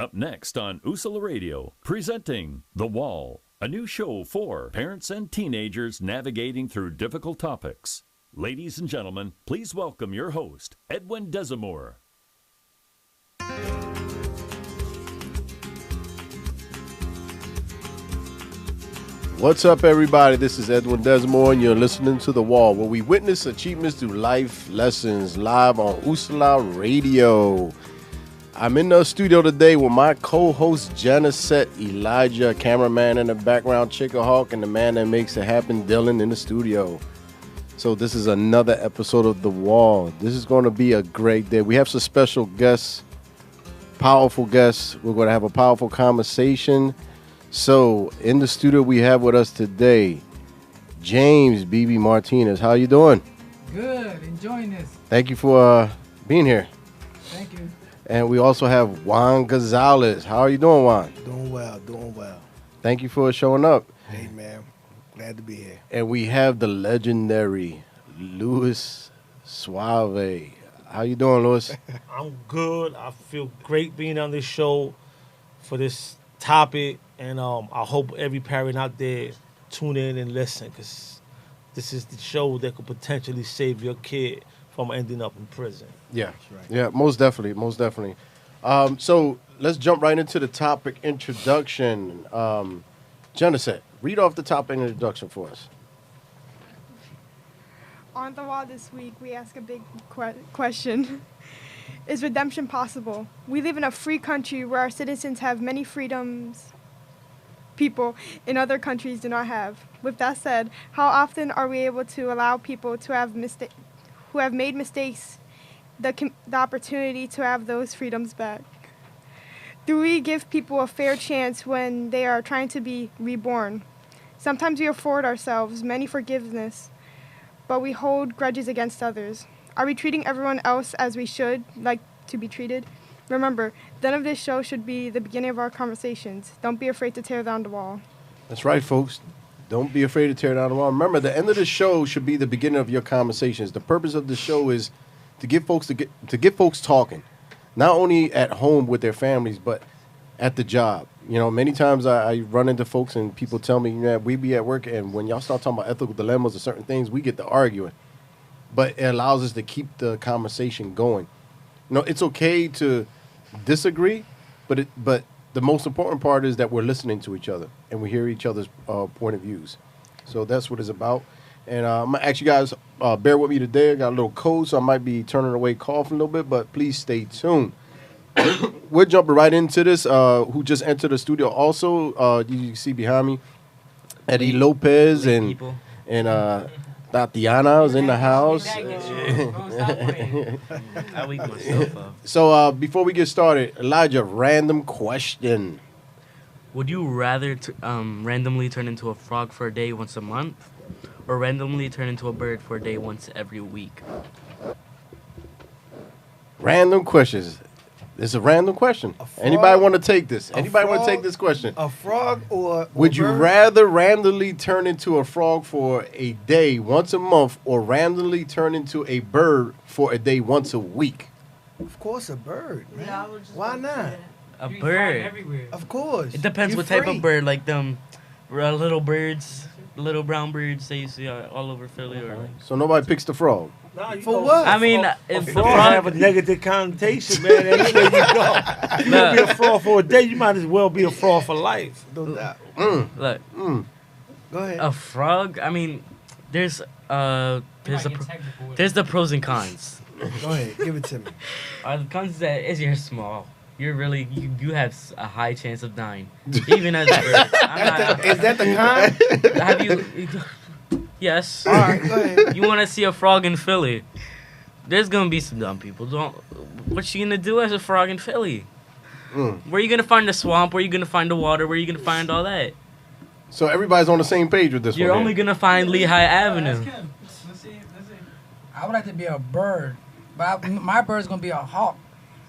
Up next on Usala Radio, presenting The Wall, a new show for parents and teenagers navigating through difficult topics. Ladies and gentlemen, please welcome your host, Edwin Desamore. What's up, everybody? This is Edwin Desamore, and you're listening to The Wall, where we witness achievements through life lessons, live on Usala Radio. I'm in the studio today with my co-host, Genesette, Elijah, cameraman in the background, Chica Hawk, and the man that makes it happen, Dylan, in the studio. So this is another episode of The Wall. This is going to be a great day. We have some special guests, powerful guests. We're going to have a powerful conversation. So, in the studio we have with us today, James BB Martinez. How you doing? Good. Enjoying this. Thank you for being here. Thank you. And we also have Juan Gonzalez. How are you doing, Juan? Doing well, doing well. Thank you for showing up. Hey, man. Glad to be here. And we have the legendary Luis Suave. How you doing, Luis? I'm good. I feel great being on this show for this topic. And I hope every parent out there tune in and listen, because this is the show that could potentially save your kid from ending up in prison. Yeah, That's right. Yeah, most definitely, most definitely. So let's jump right into the topic introduction. Genesette, read off the topic introduction for us. On the wall this week, we ask a big question. Is redemption possible? We live in a free country where our citizens have many freedoms people in other countries do not have. With that said, how often are we able to allow people to have who have made mistakes the opportunity to have those freedoms back? Do we give people a fair chance when they are trying to be reborn? Sometimes we afford ourselves many forgiveness, but we hold grudges against others. Are we treating everyone else as we should like to be treated? Remember, the end of this show should be the beginning of our conversations. Don't be afraid to tear down the wall. That's right, folks. Don't be afraid to tear down the wall. Remember, the end of the show should be the beginning of your conversations. The purpose of the show is to get folks talking, not only at home with their families, but at the job. You know, many times I run into folks and people tell me, yeah, we be at work, and when y'all start talking about ethical dilemmas or certain things, we get to arguing. But it allows us to keep the conversation going. You know, it's okay to disagree, but the most important part is that we're listening to each other and we hear each other's point of views. So that's what it's about. And I'm going to ask you guys, bear with me today. I got a little cold, so I might be turning away coughing a little bit, but please stay tuned. We're jumping right into this. Who just entered the studio also, you can see behind me, Eddie Lopez and Tatiana was in the house. So before we get started, Elijah, random question. Would you rather randomly turn into a frog for a day once a month, or randomly turn into a bird for a day once every week? Random questions. It's a random question. Anybody want to take this? Anybody want to take this question? A frog or Would you bird? rather randomly turn into a frog for a day once a month, or randomly turn into a bird for a day once a week? Of course, a bird, man. Yeah, I was just Why gonna say not? that. A You can fly bird. everywhere. Of course. It depends You're what type free. of bird, like them little birds, little brown birds they you see all over Philly, or like. So nobody picks the frog. Nah, you For know, what? I mean, A if the frog frog have a negative connotation, man. Anywhere you go, if you gonna be a fraud for a day, you might as well be a fraud for life. No doubt. look, Go ahead. a frog. I mean, there's You might the get technical with there's it. the pros and cons. Go ahead. Give it to me. The cons is that is you're small. You're really you have a high chance of dying, even as a bird. Is that the con? Have you? Yes. All right, go ahead. You want to see a frog in Philly? There's gonna be some dumb people. What you gonna do as a frog in Philly? Where you gonna find the swamp? Where you gonna find the water? Where you gonna find all that? So everybody's on the same page with this You're one. only gonna find Lehigh Avenue. Let's see. I would like to be a bird, but my bird's gonna be a hawk.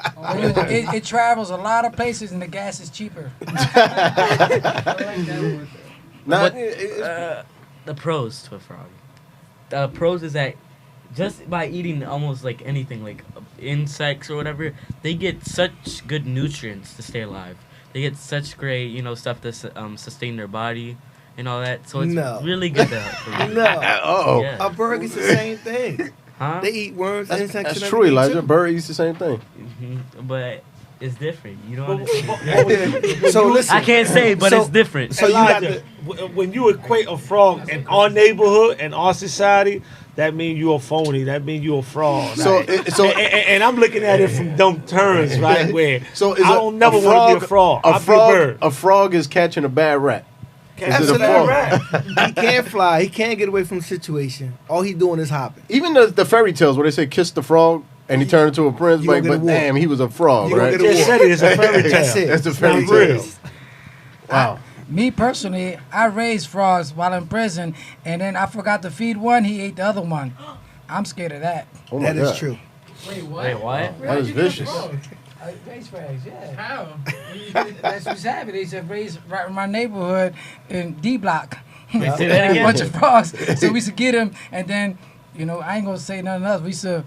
It travels a lot of places and the gas is cheaper. Not, The pros to a frog. The pros is that just by eating almost like anything, like insects or whatever, they get such good nutrients to stay alive. They get such great, stuff to sustain their body and all that. So it's really good to help. No. Oh, Yeah. A bird eats the same thing. Huh? They eat worms, insects, that's and true, everything, Elijah. too. Bird eats the same thing. But it's different. You don't understand. So listen. I can't say, but it's different. So you got Elijah, when you equate a frog in our neighborhood and our society, that means you're a phony. That means you're a fraud. So, And I'm looking at it from dumb terms, right? Where so I don't never want to be a frog. I'll be a bird. A frog is catching a bad rat. Catch Is it a that frog? rat. He can't fly. He can't get away from the situation. All he doing is hopping. Even the fairy tales where they say kiss the frog and he turned into a prince, You but, gonna get a but wolf. damn, he was a frog, You gonna right? get a Just said it. It's a fairy tale. That's it. That's the It's fairy not tale. real. Wow. Me personally, I raised frogs while in prison, and then I forgot to feed one. He ate the other one. I'm scared of that. Oh my That is God. true. Wait, Wait, what? That is vicious. I raised frogs, yeah. How? That's what's happening. They said raised right in my neighborhood in D Block. Say that A again? bunch of frogs. So we used to get them, and then, I ain't gonna say nothing else. We used to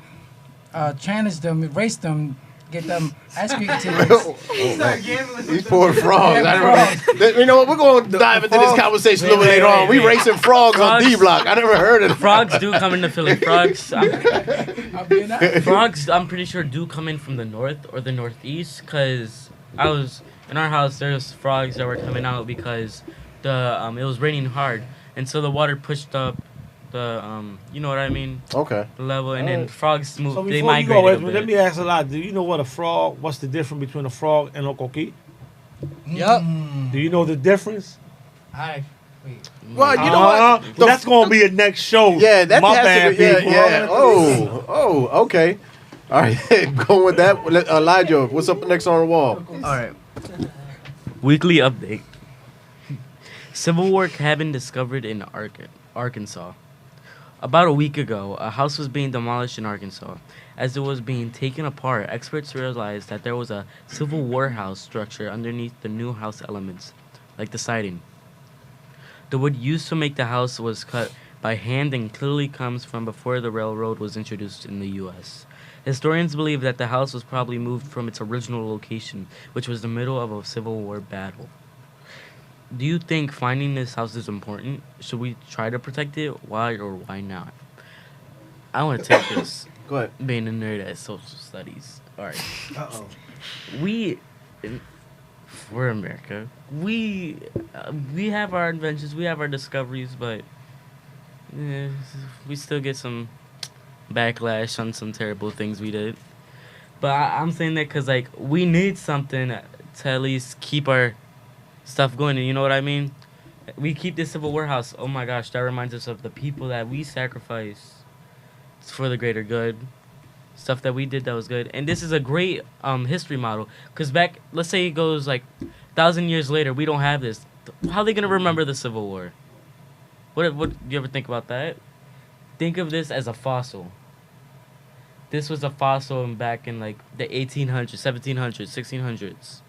challenge them, race them, get them ice cream tickets. These poor frogs. Yeah, I never, you know what? We're going to dive into this frogs- conversation a little Wait, later wait, on. We wait. racing frogs on Frogs- D Block. I never heard of it. Frogs do come into Philly. I'm being honest. Frogs, I'm pretty sure, do come in from the north or the northeast. Cause in our house. There's frogs that were coming out because it was raining hard, and so the water pushed up the you know what I mean, Okay. the level, and then frogs move. So They before you migrate go, a let bit. me ask a lot. Do you know what a frog? What's the difference between a frog and a coquille? Yup. Do you know the difference? Well, you know what? The- That's gonna be a next show. Yeah, that My has bad, to be. Yeah, people. yeah. Oh, okay. All right, going with that. Elijah, what's up next on the wall? All right. Weekly update. Civil War cabin discovered in Arkansas. About a week ago, a house was being demolished in Arkansas. As it was being taken apart, experts realized that there was a Civil War house structure underneath the new house elements, like the siding. The wood used to make the house was cut by hand and clearly comes from before the railroad was introduced in the U.S. Historians believe that the house was probably moved from its original location, which was the middle of a Civil War battle. Do you think finding this house is important? Should we try to protect it? Why or why not? I want to take this, Go ahead. being a nerd at social studies. All right. Uh-oh. We're America. We have our inventions, we have our discoveries, but we still get some backlash on some terrible things we did. But I'm saying that because we need something to at least keep our stuff going. And you know what I mean? We keep this Civil War house. Oh my gosh, that reminds us of the people that we sacrificed for the greater good. Stuff that we did that was good. And this is a great history model. Because let's say it goes 1,000 years later, we don't have this. How are they going to remember the Civil War? What do you ever think about that? Think of this as a fossil. This was a fossil back in the 1800s, 1700s, 1600s.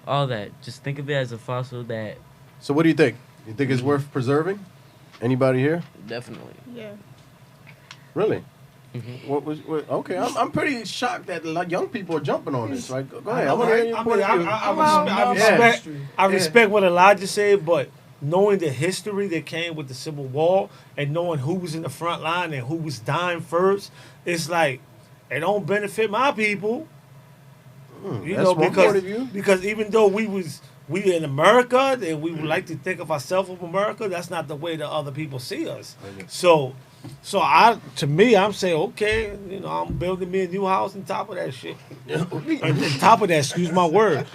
All that. Just think of it as a fossil that... So, what do you think? You think it's worth preserving? Anybody here? Definitely. Yeah. Really? Mm-hmm. Okay, I'm pretty shocked that young people are jumping on this. Right? Go ahead. I I want to hear your point of view. I respect what Elijah said, but knowing the history that came with the Civil War and knowing who was in the front line and who was dying first, it's it don't benefit my people. That's one point of view. Because even though we in America and we would like to think of ourselves of America, that's not the way that other people see us. So I'm saying, okay, I'm building me a new house on top of that shit. On top of that, excuse my word.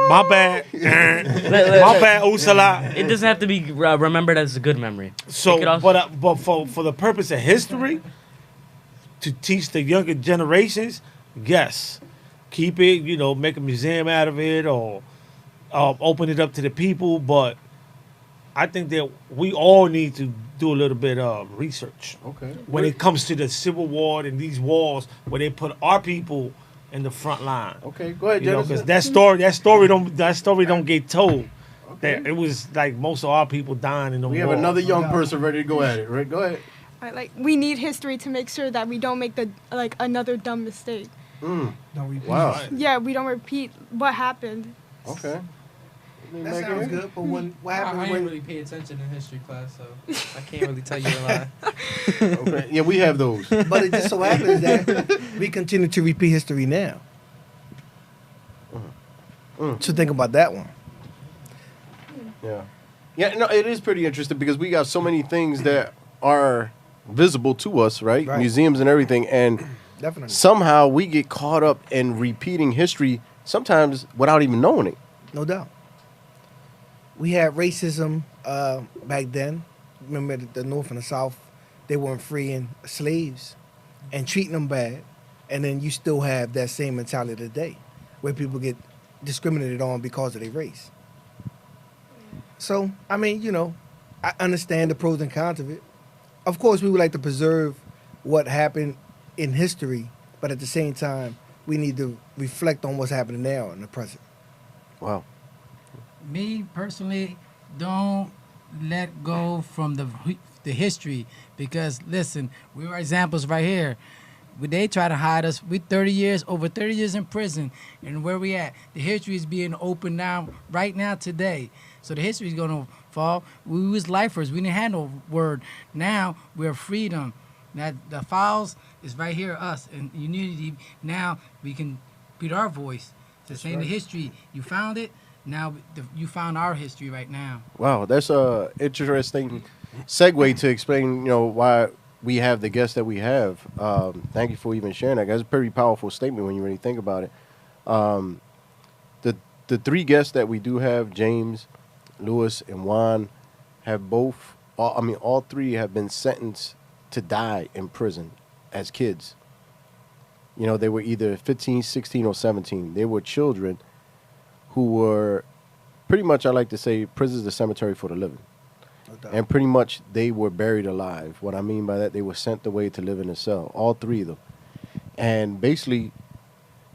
My bad. My bad, Usala. It doesn't have to be remembered as a good memory. So, It could also- but for the purpose of history, to teach the younger generations, yes, keep it. Make a museum out of it or open it up to the people. But I think that we all need to do a little bit of research. Okay. When it comes to the Civil War and these wars where they put our people in the front line. Okay, go ahead, Because Jennifer. that story don't get told. That it was most of our people dying in the war. We have another young person ready to go at it. Right? Go ahead. Like we need history to make sure that we don't make another dumb mistake. Don't repeat. Wow. Yeah, we don't repeat what happened. Okay. That sounds good, but what happens I when ain't really pay attention in history class, so I can't really tell you a lie. Okay. Yeah, we have those. But it just so happens that we continue to repeat history now. So think about that one. Yeah. Yeah, no, it is pretty interesting because we got so many things that are visible to us, right? Right. Museums and everything. And Definitely. somehow we get caught up in repeating history sometimes without even knowing it. No doubt. We had racism back then. Remember the North and the South, they weren't freeing slaves and treating them bad. And then you still have that same mentality today where people get discriminated on because of their race. So, I mean, you know, I understand the pros and cons of it. Of course, we would like to preserve what happened in history, but at the same time, we need to reflect on what's happening now in the present. Wow. Me personally, don't let go from the history because listen, we are examples right here. When they try to hide us, we over 30 years in prison, and where we at? The history is being opened now, right now, today. So the history is gonna fall. We was lifers. We didn't have no word. Now we're freedom. Now the files is right here, us and unity. Now we can put our voice to say the history. You found it. Now you found our history right now. Wow, that's a interesting segue to explain, why we have the guests that we have. Thank you for even sharing that. That's a pretty powerful statement when you really think about it. The three guests that we do have, James, Lewis, and Juan, have all three have been sentenced to die in prison as kids. They were either 15, 16, or 17. They were children who were pretty much, I like to say, prison is the cemetery for the living. And pretty much they were buried alive. What I mean by that, they were sent away to live in a cell, all three of them. And basically,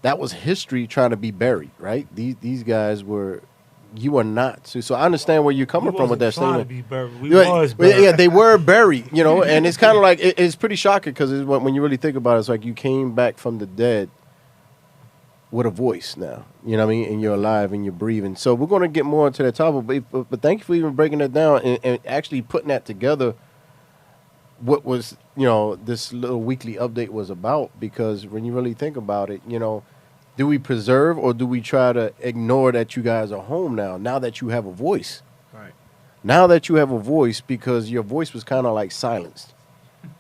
that was history trying to be buried, right? These guys were, you are not. So I understand where you're coming from with that statement. To be buried. We was buried. Yeah, they were buried, and it's kind of like, it's pretty shocking because when you really think about it, it's like you came back from the dead with a voice now, you know what I mean? And you're alive and you're breathing. So we're going to get more into that topic, but thank you for even breaking that down and actually putting that together. What was, this little weekly update was about, because when you really think about it, do we preserve or do we try to ignore that you guys are home now that you have a voice? Right. Now that you have a voice, because your voice was kind of like silenced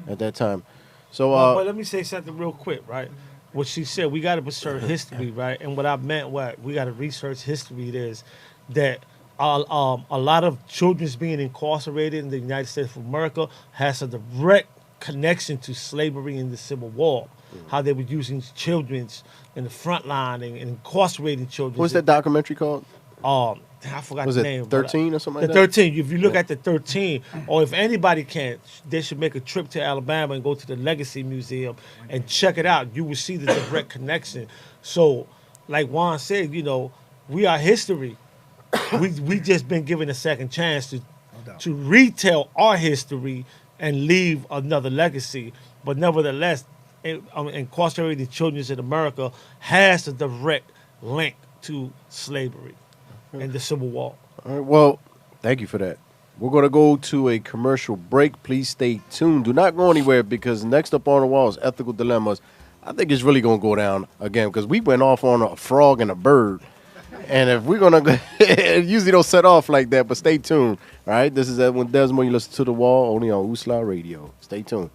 at that time. So, but let me say something real quick, right? What she said, we got to preserve history, right? And what I meant, we got to research history is that a lot of children's being incarcerated in the United States of America has a direct connection to slavery in the Civil War. How they were using children's in the front line and incarcerating children. What's that documentary called? I forgot Was the it name. 13 or something like the that? 13. If you look at the 13, or if anybody can, they should make a trip to Alabama and go to the Legacy Museum and check it out. You will see the direct connection. So, like Juan said, we are history. we just been given a second chance to retell our history and leave another legacy. But nevertheless, incarcerated children in America has a direct link to slavery and the Civil War. All right, well, thank you for that. We're going to go to a commercial break. Please stay tuned. Do not go anywhere, because next up on the wall is Ethical Dilemmas. I think it's really going to go down again, because we went off on a frog and a bird. And if we're going to go, it usually don't set off like that, but stay tuned. All right, this is Edwin Desmond. You listen to The Wall only on Usla Radio. Stay tuned.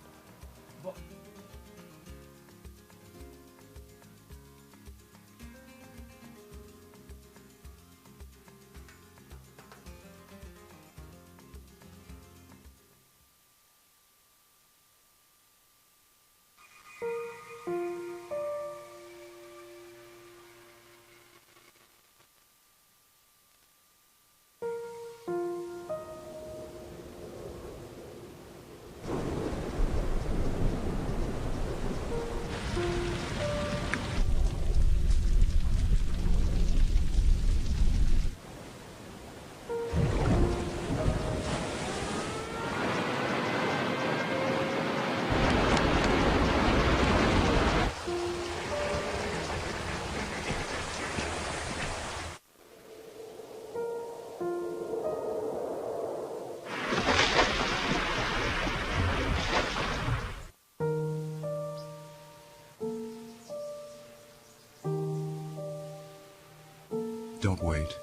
Don't wait.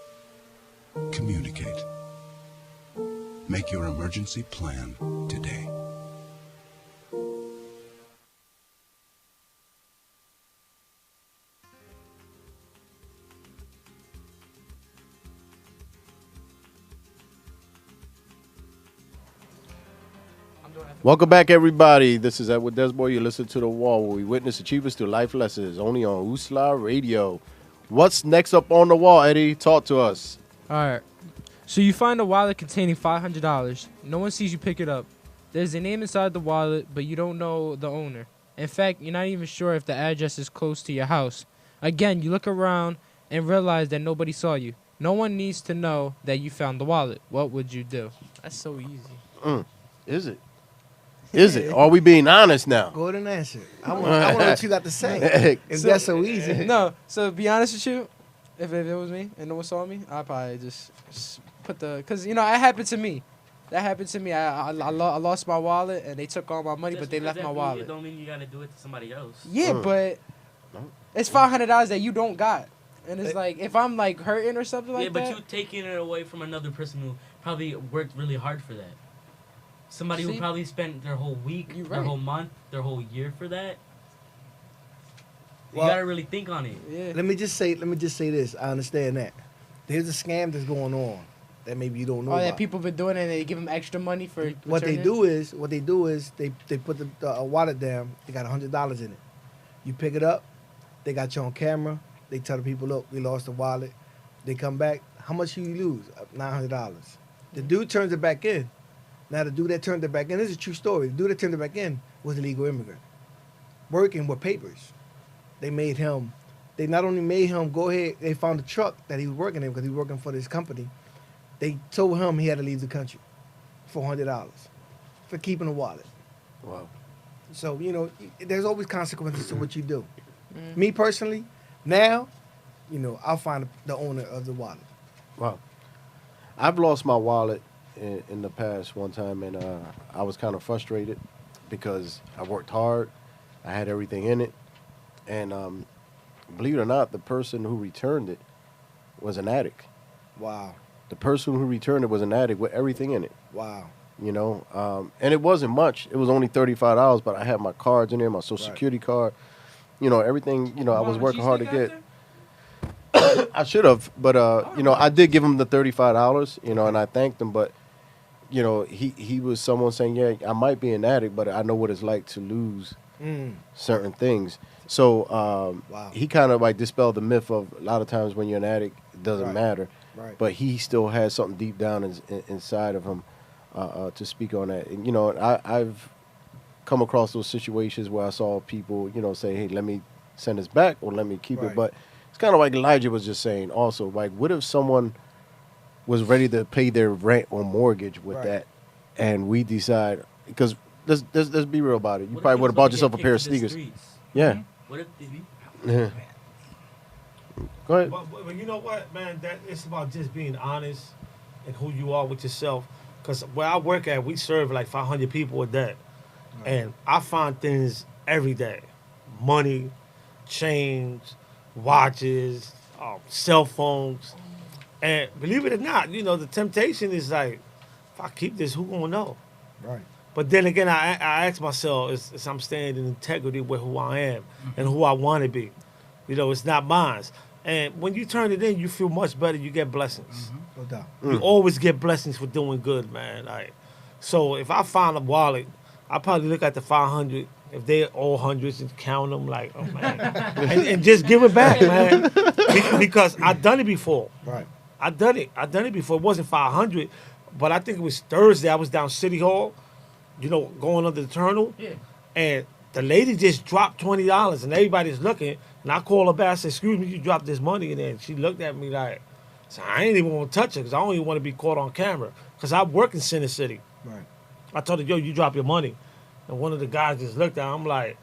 Communicate. Make your emergency plan today. Welcome back, everybody. This is Edward Desboy. You listen to The Wall, where we witness achievements through life lessons, only on Usla Radio. What's next up on the wall, Eddie? Talk to us. All right. So you find a wallet containing $500. No one sees you pick it up. There's a name inside the wallet, but you don't know the owner. In fact, you're not even sure if the address is close to your house. Again, you look around and realize that nobody saw you. No one needs to know that you found the wallet. What would you do? That's so easy. Is it? Is it? Are we being honest now? Go ahead and answer. I want what you got to say. If that's so easy. No. So to be honest with you, if it was me and no one saw me, I'd probably just put because it happened to me. That happened to me. I lost my wallet and they took all my money, but they left my wallet. It don't mean you gotta do it to somebody else. Yeah, but it's $500 that you don't got, and it's like if I'm like hurting or something like that. Yeah, but you taking it away from another person who probably worked really hard for that. Somebody who probably spent their whole week, their whole month, their whole year for that. You gotta really think on it. Yeah. Let me just say this. I understand that. There's a scam that's going on that maybe you don't know. That people been doing it and they give them extra money for what they do is they put the wallet down. They got $100 in it. You pick it up. They got you on camera. They tell the people, look, we lost the wallet. They come back. How much you lose? $900. The dude turns it back in. Now, the dude that turned it back in, this is a true story. The dude that turned it back in was a legal immigrant working with papers. They not only made him go ahead, they found the truck that he was working in because he was working for this company. They told him he had to leave the country for $100 for keeping a wallet. Wow. So, there's always consequences to what you do. Me personally, now, I'll find the owner of the wallet. Wow. I've lost my wallet in the past one time, and I was kind of frustrated because I worked hard. I had everything in it. And believe it or not, the person who returned it was an addict. Wow. The person who returned it was an addict with everything in it. Wow. And it wasn't much. It was only $35, but I had my cards in there, my Social Security card, everything, I was working hard to get. I should have, but, I did give him the $35, and I thanked him, but, he was someone saying, yeah, I might be an addict, but I know what it's like to lose certain things. So he kind of like dispelled the myth of a lot of times when you're an addict, it doesn't matter. Right. But he still has something deep down inside of him to speak on that. And, I've come across those situations where I saw people, say, hey, let me send this back or let me keep it. But it's kind of like Elijah was just saying also, like, what if someone was ready to pay their rent or mortgage with that and we decide, because let's be real about it. You probably would have bought yourself a pair of sneakers. Yeah. What if Yeah. Go ahead. But you know what, man? That it's about just being honest and who you are with yourself. Because where I work at, we serve like 500 people a day. And I find things every day. Money, chains, watches, cell phones. And believe it or not, the temptation is like, if I keep this, who gonna know? Right. But then again, I ask myself, is I'm staying in integrity with who I am and who I want to be. It's not mine. And when you turn it in, you feel much better. You get blessings. No doubt. You always get blessings for doing good, man. So if I find a wallet, I probably look at the 500. If they're all hundreds and count them, like, oh man, and just give it back, man. Because I've done it before. Right. I've done it before. It wasn't 500, but I think it was Thursday. I was down City Hall, going under the terminal. Yeah. And the lady just dropped $20, and everybody's looking. And I called her back. I said, "Excuse me, you dropped this money." And then she looked at me like, so I ain't even want to touch it because I don't even want to be caught on camera. Because I work in Center City. Right. I told her, yo, you drop your money. And one of the guys just looked at her. I'm like,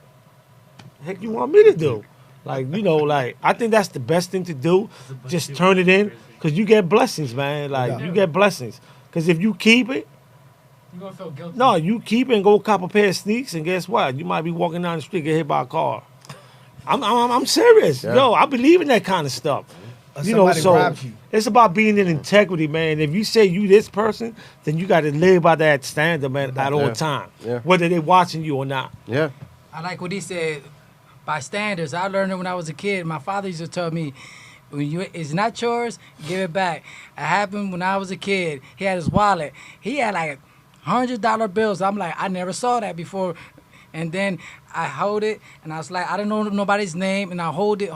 heck you want me to do? Like, I think that's the best thing to do. Just turn it in because you get blessings, man. Like, you get blessings. Because if you keep it, you're going to feel guilty. no, you keep it and go cop a pair of sneaks, and guess what? You might be walking down the street, get hit by a car. I'm serious. Yeah. Yo, I believe in that kind of stuff. Or You know, somebody so robs you. it's about being in integrity, man. If you say you this person, then you got to live by that standard, man, at all Yeah. time, Yeah. whether they watching you or not. Yeah. I like what he said. By standards, I learned it when I was a kid. My father used to tell me, when it's not yours, give it back. It happened when I was a kid. He had his wallet. He had like $100 bills. I'm like, I never saw that before. And then I hold it, and I was like, I don't know nobody's name, and I hold it,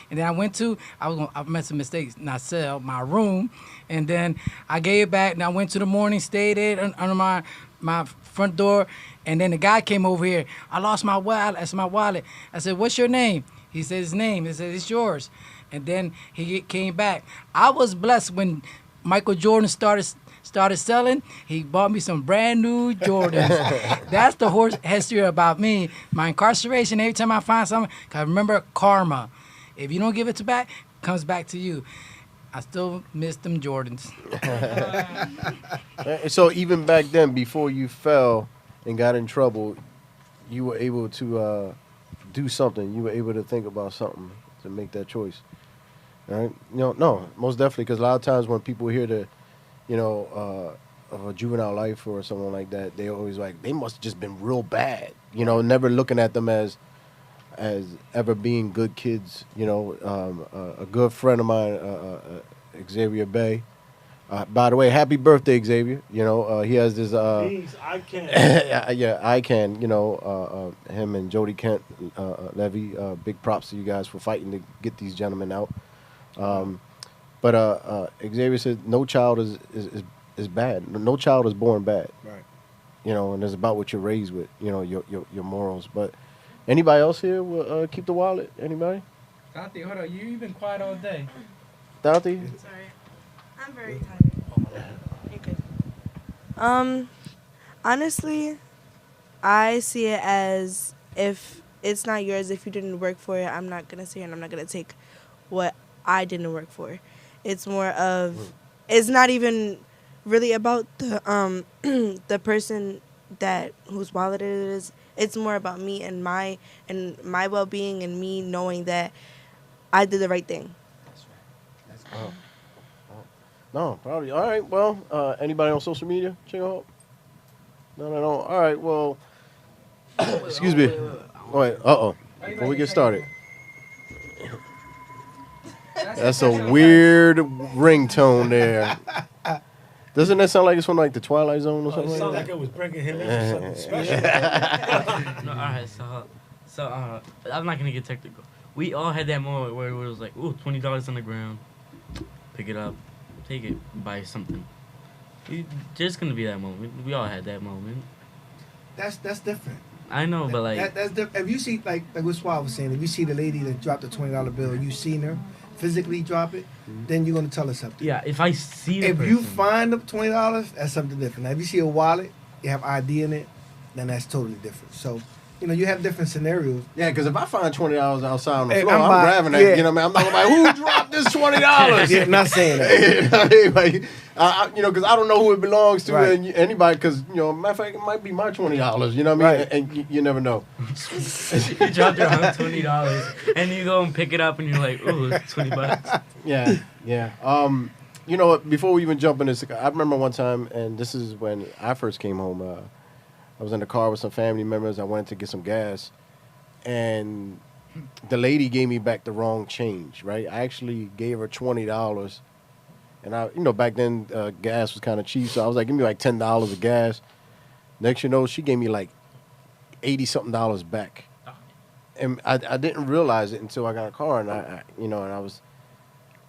and then I made some mistakes, and I sell my room, and then I gave it back, and I went to the morning, stayed there under my front door, and then the guy came over here. I lost my wallet. That's my wallet. I said, what's your name? He said his name. He said, it's yours. And then he came back. I was blessed when Michael Jordan started selling. He bought me some brand new Jordans. That's the horse history about me. My incarceration, every time I find something, 'cause I remember karma. If you don't give it back, it comes back to you. I still miss them Jordans. So even back then, before you fell and got in trouble, you were able to do something. You were able to think about something to make that choice. All right? No, most definitely. Because a lot of times when people hear of a juvenile life or someone like that, they always like, they must have just been real bad. Never looking at them as ever being good kids. A good friend of mine, Xavier Bay. By the way, happy birthday, Xavier. He has this. Please, I can. Yeah, I can. Him and Jody Kent Levy. Big props to you guys for fighting to get these gentlemen out. But Xavier said no child is bad. No child is born bad. Right. And it's about what you're raised with. Your morals. But anybody else here will keep the wallet? Anybody? Dante, hold on. You've been quiet all day. Dante? Sorry. I'm very tired. You're good. Honestly, I see it as if it's not yours, if you didn't work for it, I'm not gonna sit here and I'm not gonna take what I didn't work for. It's more of, it's not even really about the the person whose wallet it is. It's more about me and my well-being and me knowing that I did the right thing. That's right. No, probably. All right. Well, anybody on social media? Check it out. No. All right. Well, excuse me. Wait. Before we get started, that's a weird ringtone there. Doesn't that sound like it's from like the Twilight Zone or It something? sounded like like it was bringing him into something special. No, all right, so I'm not gonna get technical. We all had that moment where it was like, ooh, $20 on the ground, pick it up, take it, buy something. There's gonna be that moment. We all had that moment. That's different. I know, but like, That's different. If you see, like what Swab was saying, if you see the lady that dropped the $20 bill, you seen her physically drop it, then you're gonna tell her something. yeah, if I see the If person, you find the $20, that's something different. Now, if you see a wallet, you have ID in it, then that's totally different. So, you have different scenarios. Yeah, because if I find $20 outside on the Hey, floor, I'm I'm buying- grabbing that. yeah. You know what I mean? I'm not gonna be like, who dropped this $20? Yeah, not saying that. You know what I mean? Like, because I don't know who it belongs to, Right. and anybody. Because matter of fact, it might be my $20. You know what I mean? Right. And you never know. you dropped your $20 and you go and pick it up and you're like, ooh, it's $20. Yeah. Before we even jump in this, I remember one time, and this is when I first came home. I was in the car with some family members. I wanted to get some gas, and the lady gave me back the wrong change. Right, I actually gave her $20, and back then gas was kind of cheap, so I was like, give me like $10 of gas. Next, she gave me like $80-something back, and I didn't realize it until I got a car, and and I was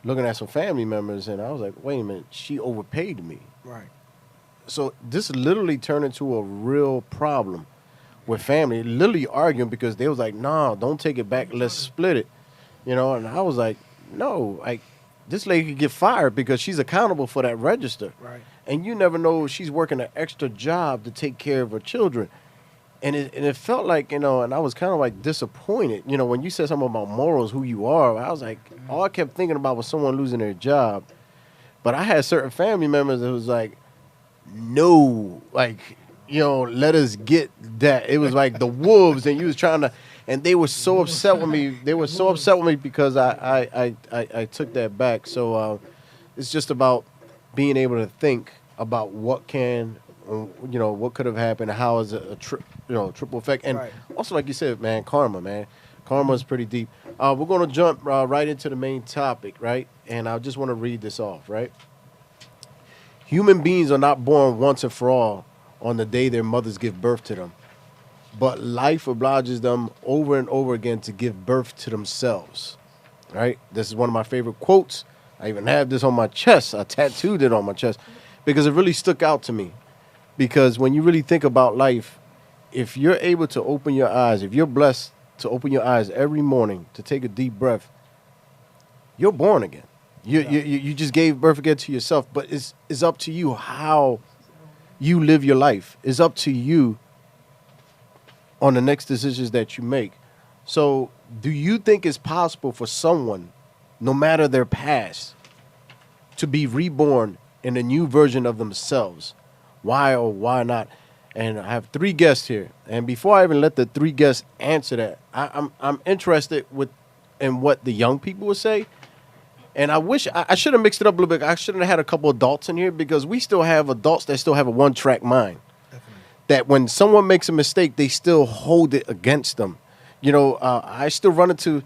looking at some family members, and I was like, wait a minute, she overpaid me. Right. So this literally turned into a real problem with family, literally arguing because they was like, nah, don't take it back, let's split it. And I was like, no, like, this lady could get fired because she's accountable for that register. Right. And you never know, she's working an extra job to take care of her children. And it felt like, and I was kind of like disappointed. When you said something about morals, who you are, I was like, all I kept thinking about was someone losing their job. But I had certain family members that was like, no, like, let us get that. It was like the wolves, and you was trying to and they were so upset with me. They were so upset with me because I took that back. So it's just about being able to think about what can, what could have happened, how is a triple effect, and Right. also like you said, man, karma, man. Karma is pretty deep. We're gonna jump right into the main topic, right? And I just want to read this off, right? Human beings are not born once and for all on the day their mothers give birth to them, but life obliges them over and over again to give birth to themselves, right? This is one of my favorite quotes. I even have this on my chest. I tattooed it on my chest because it really stuck out to me. Because when you really think about life, if you're able to open your eyes, if you're blessed to open your eyes every morning to take a deep breath, you're born again. You just gave birth again to yourself. But it's up to you how you live your life. It's up to you on the next decisions that you make. So do you think it's possible for someone, no matter their past, to be reborn in a new version of themselves? Why or why not? And I have 3 guests here. And before I even let the 3 guests answer that, I'm interested in what the young people would say. And I wish I should have mixed it up a little bit. I shouldn't have had a couple adults in here because we still have adults that still have a one-track mind. Definitely. That when someone makes a mistake, they still hold it against them. I still run into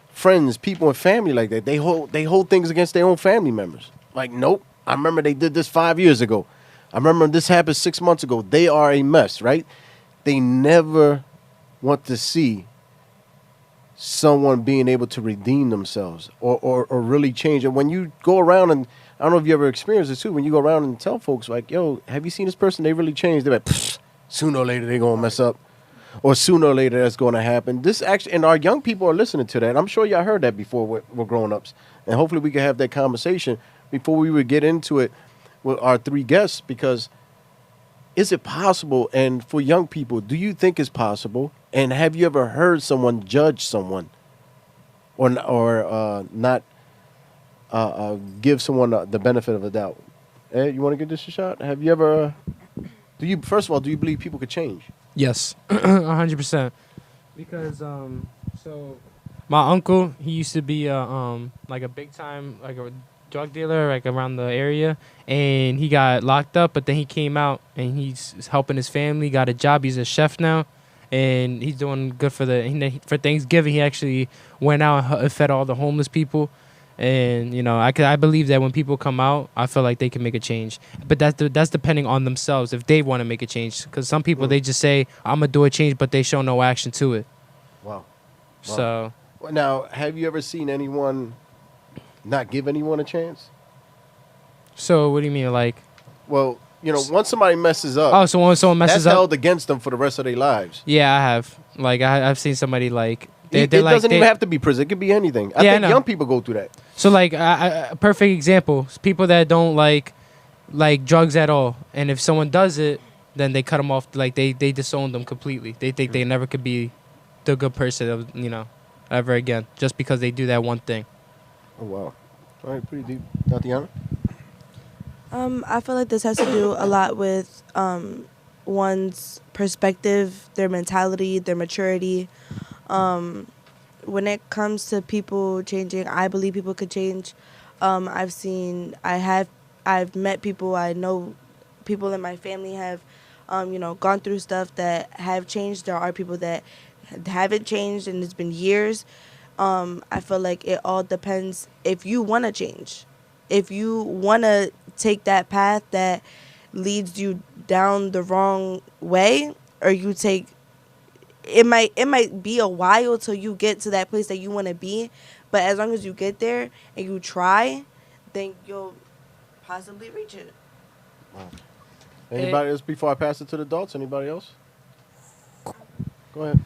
friends, people, and family like that. They hold things against their own family members. Like, nope, I remember they did this 5 years ago. I remember this happened 6 months ago. They are a mess, right? They never want to see someone being able to redeem themselves or really change. And when you go around, and I don't know if you ever experienced this too, when you go around and tell folks like, yo, have you seen this person? They really changed. They're like, sooner or later they're going to mess up. Or sooner or later that's going to happen. This actually, and our young people are listening to that. I'm sure y'all heard that before we're grown-ups. And hopefully we can have that conversation before we would get into it with our 3 guests, because is it possible? And for young people, do you think it's possible? And have you ever heard someone judge someone or not give someone the benefit of the doubt? Ed, you want to give this a shot? Have you ever, first of all, do you believe people could change? Yes, 100%. Because so my uncle, he used to be like a big time like a drug dealer like around the area, and he got locked up. But then he came out and he's helping his family. Got a job. He's a chef now, and he's doing good for for Thanksgiving. He actually went out and fed all the homeless people. And I believe that when people come out, I feel like they can make a change. But that's depending on themselves if they want to make a change. Because some people they just say I'm gonna do a change, but they show no action to it. Wow. So now, have you ever seen anyone not give anyone a chance? So what do you mean, like? Well, once somebody messes up. Oh, so when someone messes that's up, held against them for the rest of their lives. Yeah, I have. Like I've seen somebody like. It doesn't even have to be prison. It could be anything. I think young people go through that. So, like, a perfect example, people that don't like drugs at all. And if someone does it, then they cut them off. Like, they disown them completely. They think they never could be the good person, ever again. Just because they do that one thing. Oh, wow. All right, pretty deep. Tatiana? I feel like this has to do a lot with one's perspective, their mentality, their maturity. When it comes to people changing, I believe people could change. I've met people, I know people in my family have, gone through stuff that have changed. There are people that haven't changed and it's been years. I feel like it all depends if you want to change. If you want to take that path that leads you down the wrong way, or you take it might be a while till you get to that place that you want to be, but as long as you get there and you try, then you'll possibly reach it. Wow. Anybody else before I pass it to the adults? Anybody else? Go ahead.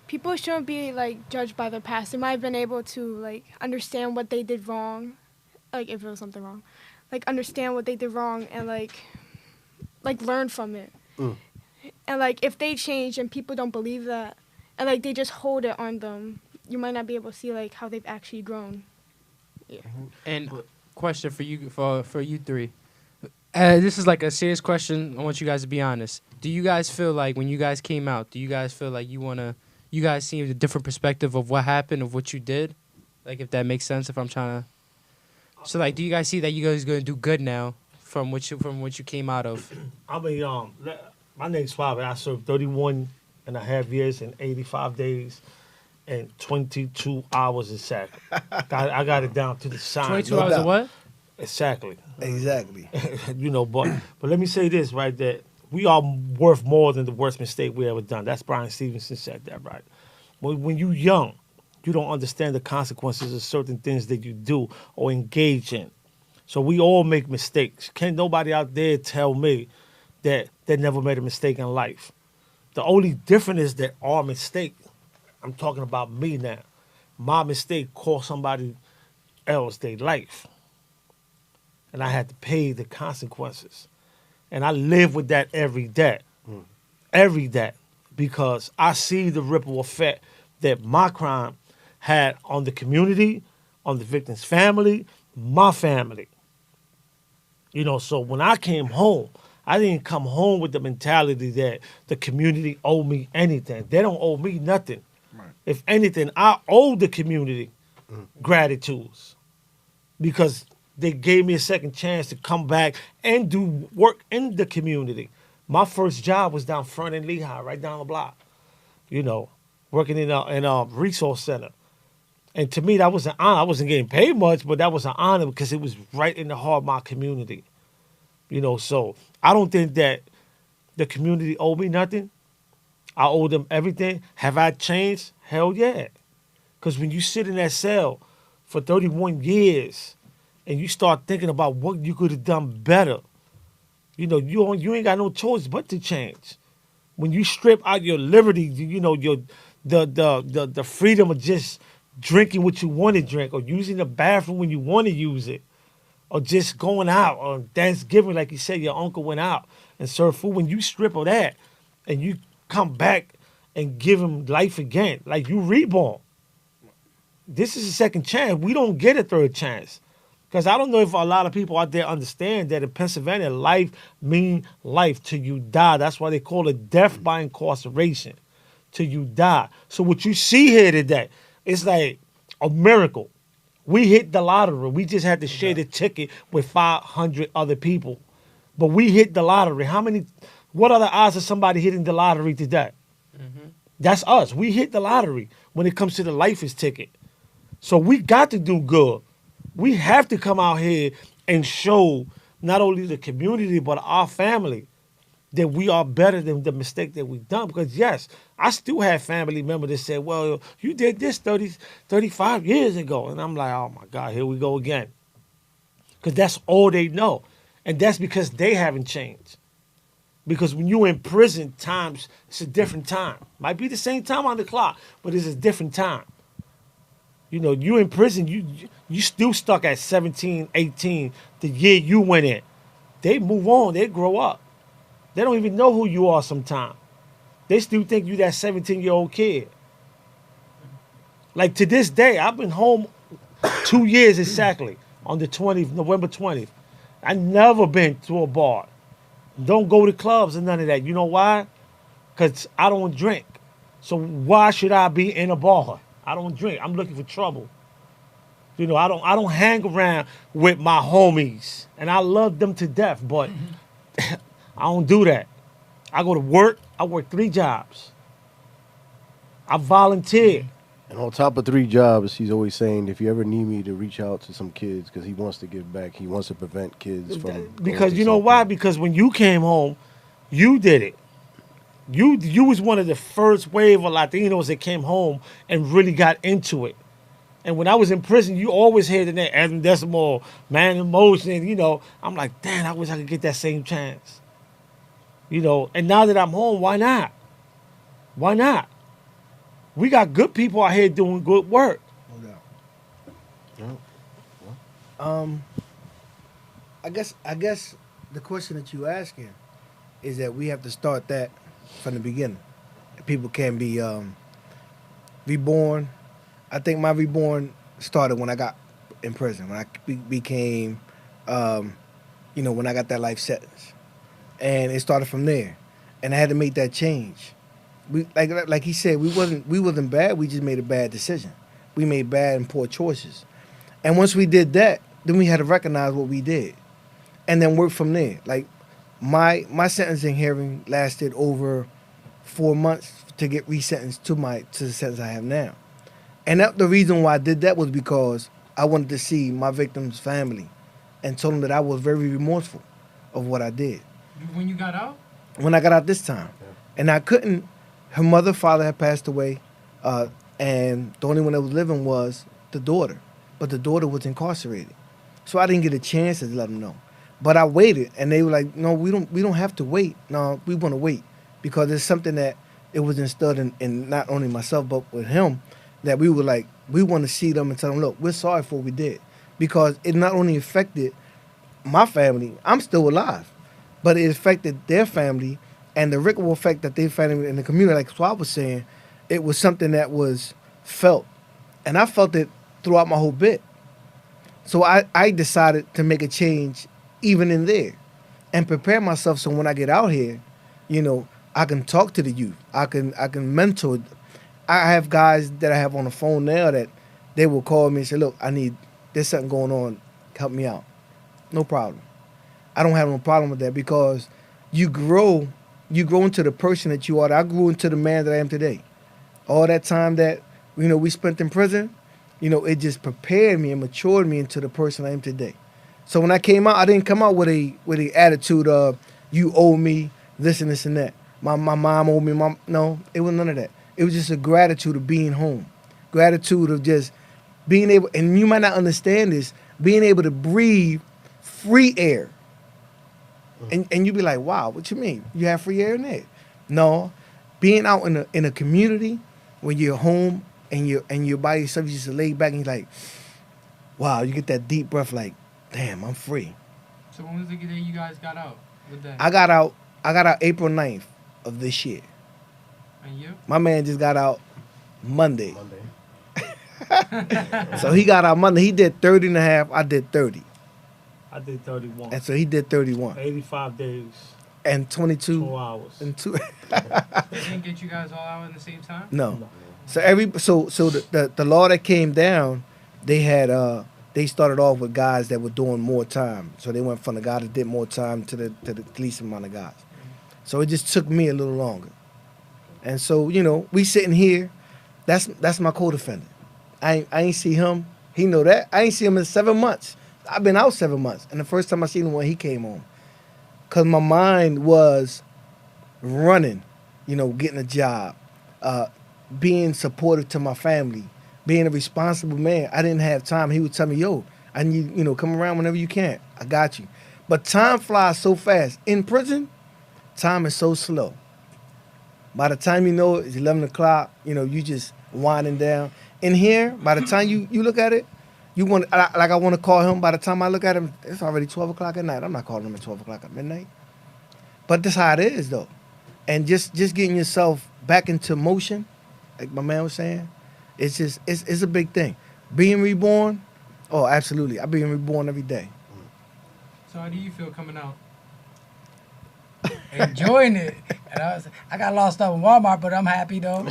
People shouldn't be judged by their past. They might have been able to understand what they did wrong, if it was something wrong, understand what they did wrong and learn from it. And if they change and people don't believe that, and they just hold it on them, you might not be able to see how they've actually grown. Yeah. And question for you, for you 3, This is like a serious question. I want you guys to be honest. Do you guys feel like when you guys came out, do you guys feel like you guys see a different perspective of what happened, of what you did? Like, if that makes sense, if I'm trying to. So, like, do you guys see that you guys going to do good now from what you came out of? I mean, my name's Father. I served 31 and a half years and 85 days and 22 hours exactly. I got it down to the science. 22 hours of what? Exactly. Exactly. But let me say this, right, that we are worth more than the worst mistake we ever done. That's Brian Stevenson said that, right? When you're young, you don't understand the consequences of certain things that you do or engage in. So we all make mistakes. Can't nobody out there tell me that they never made a mistake in life. The only difference is that our mistake, I'm talking about me now, my mistake cost somebody else their life. And I had to pay the consequences. And I live with that every day. Every day. Because I see the ripple effect that my crime had on the community, on the victim's family, my family. So when I came home, I didn't come home with the mentality that the community owe me anything. They don't owe me nothing. Right. If anything, I owe the community gratitudes because they gave me a second chance to come back and do work in the community. My first job was down front in Lehigh, right down the block, working in a resource center. And to me, that was an honor. I wasn't getting paid much, but that was an honor because it was right in the heart of my community. So I don't think that the community owe me nothing. I owe them everything. Have I changed? Hell yeah. Because when you sit in that cell for 31 years and you start thinking about what you could have done better, you ain't got no choice but to change. When you strip out your liberty, the freedom of just drinking what you want to drink or using the bathroom when you want to use it or just going out on Thanksgiving, like you said, your uncle went out and served food. When you strip of that and you come back and give him life again, like you reborn. This is a second chance. We don't get a third chance. Because I don't know if a lot of people out there understand that in Pennsylvania, life means life till you die. That's why they call it death by incarceration, till you die. So what you see here today, it's like a miracle. We hit the lottery. We just had to share the ticket with 500 other people. But we hit the lottery. What are the odds of somebody hitting the lottery today? Mm-hmm. That's us. We hit the lottery when it comes to the lifers ticket. So we got to do good. We have to come out here and show not only the community, but our family that we are better than the mistake that we've done. Because, yes, I still have family members that say, well, you did this 35 years ago. And I'm like, oh, my God, here we go again. Because that's all they know. And that's because they haven't changed. Because when you're in prison, it's a different time. Might be the same time on the clock, but it's a different time. You in prison, you still stuck at 17, 18, the year you went in. They move on. They grow up. They don't even know who you are sometimes. They still think you that 17-year-old kid. Like to this day, I've been home 2 years exactly on the 20th, November 20th. I never been to a bar. Don't go to clubs and none of that. You know why? Because I don't drink. So why should I be in a bar? I don't drink. I'm looking for trouble. I don't hang around with my homies. And I love them to death, but I don't do that. I go to work. I work 3 jobs. I volunteer. And on top of 3 jobs, he's always saying, if you ever need me to reach out to some kids, because he wants to give back. He wants to prevent kids from... Because you know why? Because when you came home, you did it. You was one of the first wave of Latinos that came home and really got into it. And when I was in prison, you always hear the name Adam Decimal, Man in Motion. I'm like, damn, I wish I could get that same chance. And now that I'm home, why not? Why not? We got good people out here doing good work. No doubt. I guess the question that you're asking is that we have to start that from the beginning. People can be reborn. I think my reborn started when I got in prison, when I became, when I got that life sentence, and it started from there, and I had to make that change. We like he said, we wasn't bad. We just made a bad decision. We made bad and poor choices, and once we did that, then we had to recognize what we did, and then work from there. Like my sentencing hearing lasted over 4 months to get resentenced to the sentence I have now. And the reason why I did that was because I wanted to see my victim's family and told them that I was very remorseful of what I did. When you got out? When I got out this time. And I couldn't, her mother, father had passed away, and the only one that was living was the daughter. But the daughter was incarcerated. So I didn't get a chance to let them know. But I waited, and they were like, no, we don't have to wait. No, we want to wait. Because it's something that it was instilled in not only myself, but with him, that we were like, we want to see them and tell them, look, we're sorry for what we did. Because it not only affected my family, I'm still alive, but it affected their family, and the ripple effect that they found in the community, like Swab was saying, it was something that was felt. And I felt it throughout my whole bit. So I decided to make a change even in there and prepare myself so when I get out here, I can talk to the youth. I can mentor. I have guys that I have on the phone now that they will call me and say, look, there's something going on. Help me out. No problem. I don't have no problem with that because you grow into the person that you are. I grew into the man that I am today. All that time that, we spent in prison, it just prepared me and matured me into the person I am today. So when I came out, I didn't come out with a attitude of, you owe me this and this and that. My mom owed me. No, it was none of that. It was just a gratitude of being home. Gratitude of just being able, and you might not understand this, being able to breathe free air. And you'd be like, wow, what you mean? You have free air in there? No. Being out in a community when you're home and you're by yourself, you just lay back and you're like, wow, you get that deep breath like, damn, I'm free. So when was the day you guys got out with that? I got out April 9th of this year. And you? My man just got out Monday. So he got out Monday. He did 30 and a half. I did 30. I did 31. And so he did 31. 85 days. And 22. 2 hours. And two. They didn't get you guys all out at the same time? No. So the law that came down, they had they started off with guys that were doing more time. So they went from the guy that did more time to the least amount of guys. So it just took me a little longer. And so, we sitting here, that's my co-defendant. I ain't see him. He know that. I ain't see him in 7 months. I've been out 7 months. And the first time I seen him when he came home. Because my mind was running, getting a job, being supportive to my family, being a responsible man. I didn't have time. He would tell me, yo, I need, come around whenever you can. I got you. But time flies so fast. In prison, time is so slow. By the time you know it, it's 11 o'clock, you just winding down. In here, by the time you look at it, I want to call him. By the time I look at him, it's already 12 o'clock at night. I'm not calling him at 12 o'clock at midnight. But that's how it is, though. And just getting yourself back into motion, like my man was saying, it's a big thing. Being reborn, oh, absolutely. I'm being reborn every day. So how do you feel coming out? Enjoying it. And I got lost up in Walmart, but I'm happy though.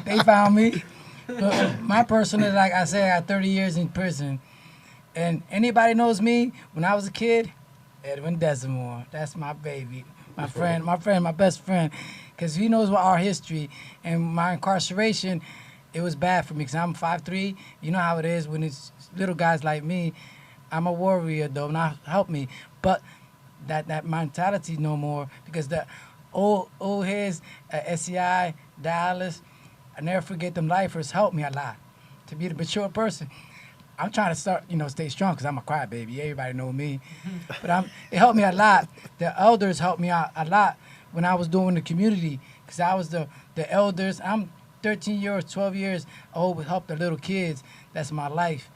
They found me. But my personal, like I said, I got 30 years in prison. And anybody knows me, when I was a kid, Edwin Desimore. That's my baby. My friend, my best friend. Because he knows our history. And my incarceration, it was bad for me because I'm 5'3". You know how it is when it's little guys like me. I'm a warrior though, now help me. But that mentality no more because the old heads, SCI, Dallas, I never forget them lifers helped me a lot to be the mature person. I'm trying to start, stay strong because I'm a crybaby. Everybody know me. But it helped me a lot. The elders helped me out a lot when I was doing the community because I was the elders. I'm 13 years, 12 years old, help the little kids. That's my life.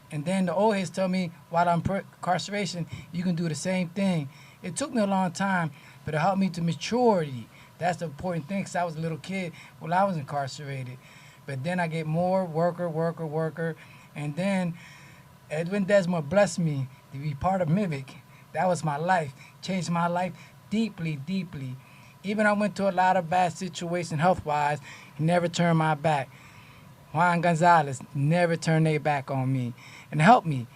And then the old heads tell me while I'm incarceration, you can do the same thing. It took me a long time, but it helped me to maturity. That's the important thing because I was a little kid while I was incarcerated. But then I get more worker. And then Edwin Desmond blessed me to be part of MIVIC. That was my life. Changed my life deeply, deeply. Even I went to a lot of bad situations health-wise. He never turned my back. Juan Gonzalez never turned their back on me and helped me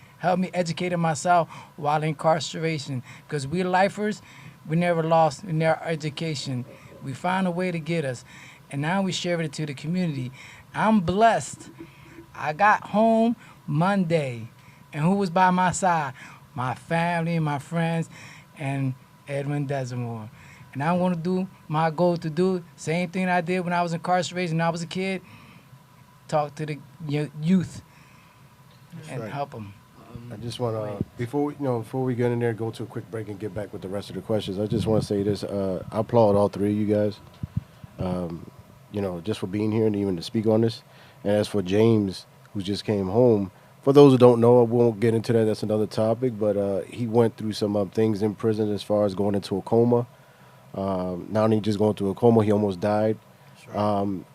educate myself while incarceration. Because we lifers, we never lost in our education. We found a way to get us. And now we share it to the community. I'm blessed. I got home Monday. And who was by my side? My family, my friends, and Edwin Desamore. And I want to do my goal to do same thing I did when I was incarcerated when I was a kid. Talk to the youth and help them. I just want to before we get in there, go to a quick break and get back with the rest of the questions. I just want to say this: I applaud all three of you guys, just for being here and even to speak on this. And as for James, who just came home, for those who don't know, I won't get into that. That's another topic. But he went through some things in prison as far as going into a coma. Not only just going through a coma, he almost died.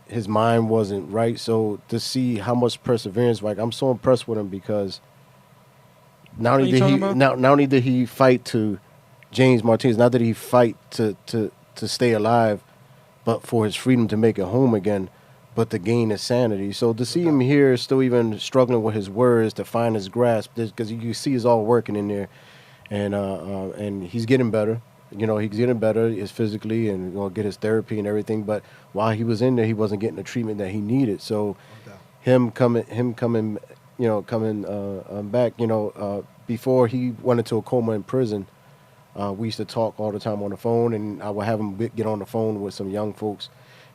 His mind wasn't right. So to see how much perseverance, like I'm so impressed with him because not only did he fight to James Martinez, not that he fight to stay alive, but for his freedom to make it home again, but to gain his sanity. So to see him here still even struggling with his words to find his grasp, because you see it's all working in there, and he's getting better. He's getting better is physically and get his therapy and everything. But while he was in there, he wasn't getting the treatment that he needed. So him coming back, before he went into a coma in prison, we used to talk all the time on the phone, and I would have him get on the phone with some young folks.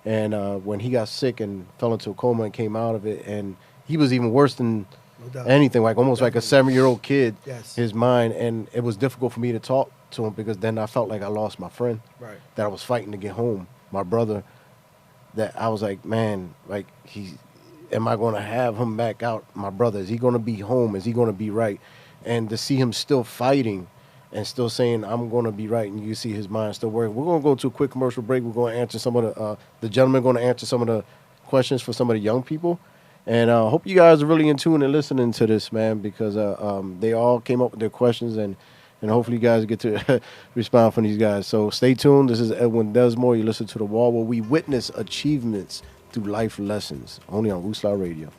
And when he got sick and fell into a coma and came out of it, and he was even worse than anything, like almost like a 7-year-old kid, his mind. And it was difficult for me to talk to him because then I felt like I lost my friend that I was fighting to get home, my brother, that I was like, man, like am I going to have him back out? My brother, is he going to be home? Is he going to be right? And to see him still fighting and still saying, I'm going to be right, and you see his mind still working. We're going to go to a quick commercial break. We're going to answer some of the gentlemen going to answer some of the questions for some of the young people. And I hope you guys are really in tune and listening to this, man, because they all came up with their questions, and hopefully you guys get to respond from these guys. So stay tuned. This is Edwin Desmore. You listen to The Wall, where we witness achievements through life lessons, only on Wooslah Radio.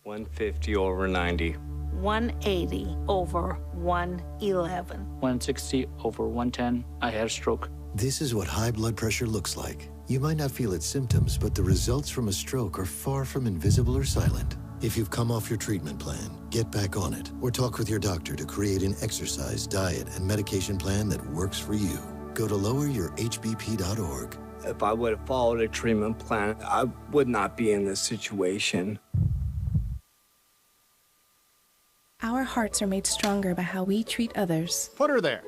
$150 over 90. 180 over 111. 160 over 110. I had a stroke. This is what high blood pressure looks like. You might not feel its symptoms, but the results from a stroke are far from invisible or silent. If you've come off your treatment plan, get back on it, or talk with your doctor to create an exercise, diet, and medication plan that works for you. Go to loweryourhbp.org. If I would have followed a treatment plan, I would not be in this situation. Our hearts are made stronger by how we treat others. Put her there.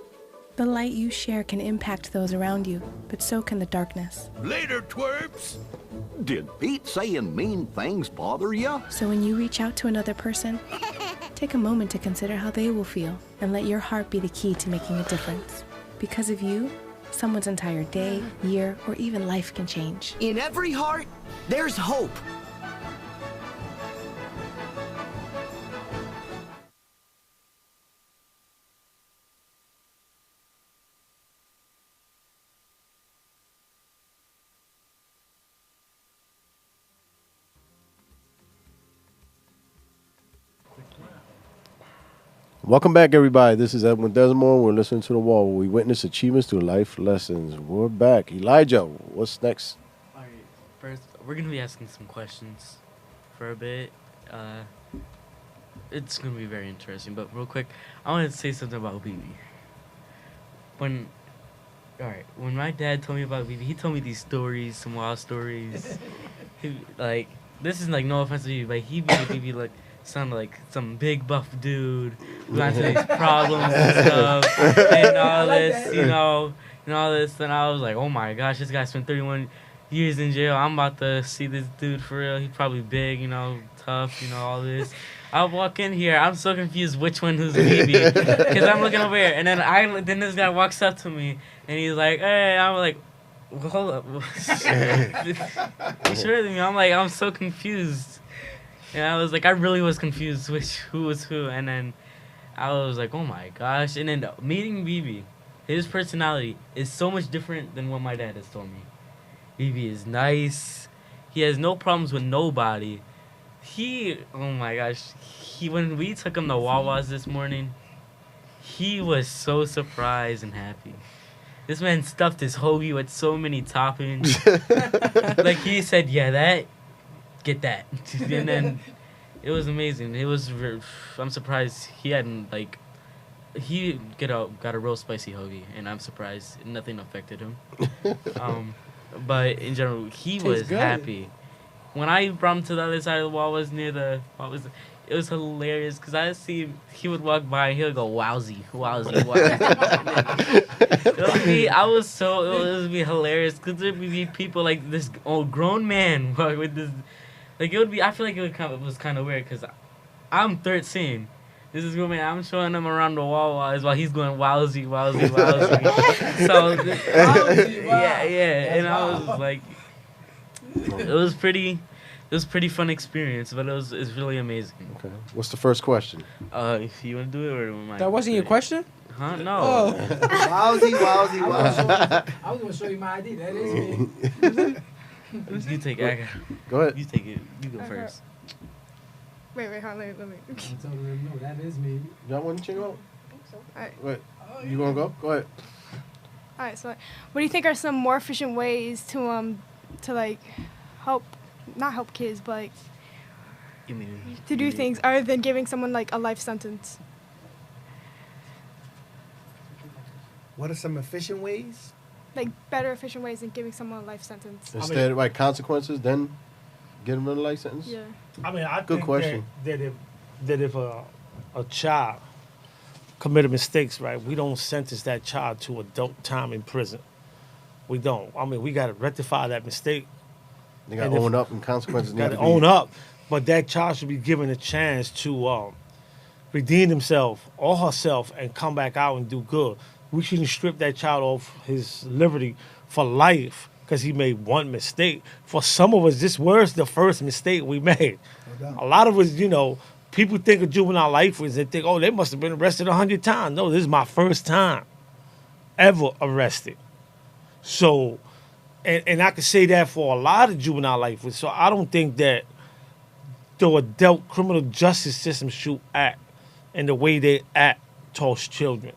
The light you share can impact those around you, but so can the darkness. Later, twerps. Did Pete saying mean things bother you? So when you reach out to another person, take a moment to consider how they will feel and let your heart be the key to making a difference. Because of you, someone's entire day, year, or even life can change. In every heart, there's hope. Welcome back, everybody. This is Edwin Desmore. We're listening to The Wall, where we witness achievements through life lessons. We're back. Elijah, what's next? All right. First, we're going to be asking some questions for a bit. It's going to be very interesting. But real quick, I want to say something about BB. When my dad told me about BB, he told me these stories, some wild stories. This is no offense to BB, but he made BB look sound like some big buff dude who got into these problems and stuff and all this, and all this. And I was like, oh my gosh, this guy spent 31 years in jail. I'm about to see this dude for real. He's probably big, tough, all this. I walk in here. I'm so confused which one who's BB because I'm looking over here, and then this guy walks up to me and he's like, "Hey," I'm like, well, "Hold up." Sure, I'm so confused, and I was like, I really was confused who was who, and then I was like, oh my gosh, and then meeting BB, his personality is so much different than what my dad has told me. BB is nice. He has no problems with nobody. Oh my gosh, when we took him to Wawa's this morning, he was so surprised and happy. This man stuffed his hoagie with so many toppings. Like he said, yeah, get that. And then it was amazing. I'm surprised he hadn't, he got a real spicy hoagie, and I'm surprised nothing affected him. But in general, he was happy. When I brought him to the other side of the wall, it was hilarious because I see he would walk by and he would go wowzy. It would be hilarious because there'd be people like this old grown man with this. Like it would be. I feel like it was kind of weird because I'm 13. This is grown man. I'm showing him around the wall while he's going wowzy. So yeah, and I was like. It was pretty fun experience, but it's really amazing. Okay. What's the first question? If you want to do it, or am I? That wasn't your question? Huh? No. Oh. Wowzy. I was gonna show you my ID. That is me. You take it. Go ahead. You take it. You go first. Wait, hold on, let me. I'm telling them, no, that is me. Y'all want to check out? I think so. All right. Wait, you gonna go? Go ahead. All right. So, what do you think are some more efficient ways to not help kids, but to do things other than giving someone like a life sentence? What are some efficient ways? Like better efficient ways than giving someone a life sentence. Instead of consequences, then get them a life sentence. Yeah. I mean, I Good think question. that if a child committed mistakes, right, we don't sentence that child to adult time in prison. We don't. I mean, we got to rectify that mistake. They got to own up, and consequences need to be. Own up. But that child should be given a chance to redeem himself or herself and come back out and do good. We shouldn't strip that child of his liberty for life because he made one mistake. For some of us, this was the first mistake we made. A lot of us, people think of juvenile life and they think, oh, they must have been arrested 100 times. No, this is my first time ever arrested. So, and I can say that for a lot of juvenile lifers. So I don't think that the adult criminal justice system should act in the way they act towards children.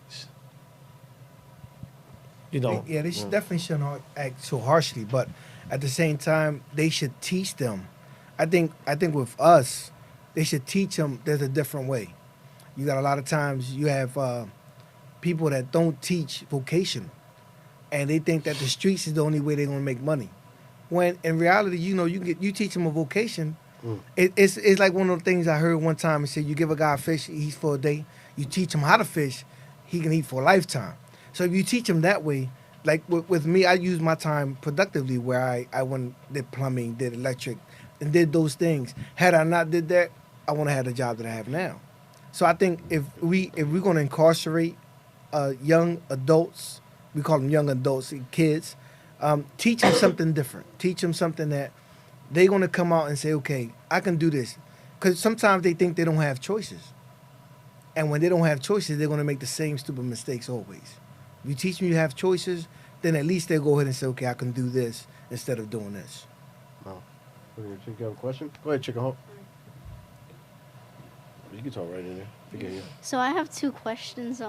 Yeah, they definitely shouldn't act so harshly, but at the same time, they should teach them. I think with us, they should teach them there's a different way. You got a lot of times you have people that don't teach vocation, and they think that the streets is the only way they're gonna make money. When in reality, you teach them a vocation. It's like one of the things I heard one time. It said you give a guy a fish, he eats for a day. You teach him how to fish, he can eat for a lifetime. So if you teach him that way, like with me, I use my time productively where I went, did plumbing, did electric, and did those things. Had I not did that, I wouldn't have had the job that I have now. So I think if we're going to incarcerate young adults, we call them young adults, kids, teach them something different. Teach them something that they're going to come out and say, okay, I can do this. Because sometimes they think they don't have choices. And when they don't have choices, they're going to make the same stupid mistakes always. If you teach them you have choices, then at least they'll go ahead and say, okay, I can do this instead of doing this. No. You have a question? Go ahead, Chicken Hope. You can talk right in there. Forget you. So I have two questions.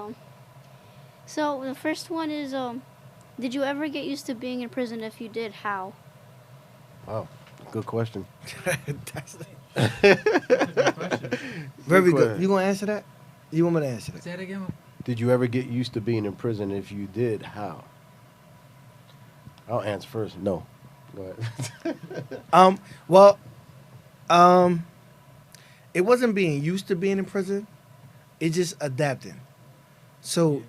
So the first one is, did you ever get used to being in prison? If you did, how? Wow, good question. Very good. You gonna answer that? You want me to answer that? Say it again. Did you ever get used to being in prison? If you did, how? I'll answer first. No. Go ahead. It wasn't being used to being in prison. It's just adapting. So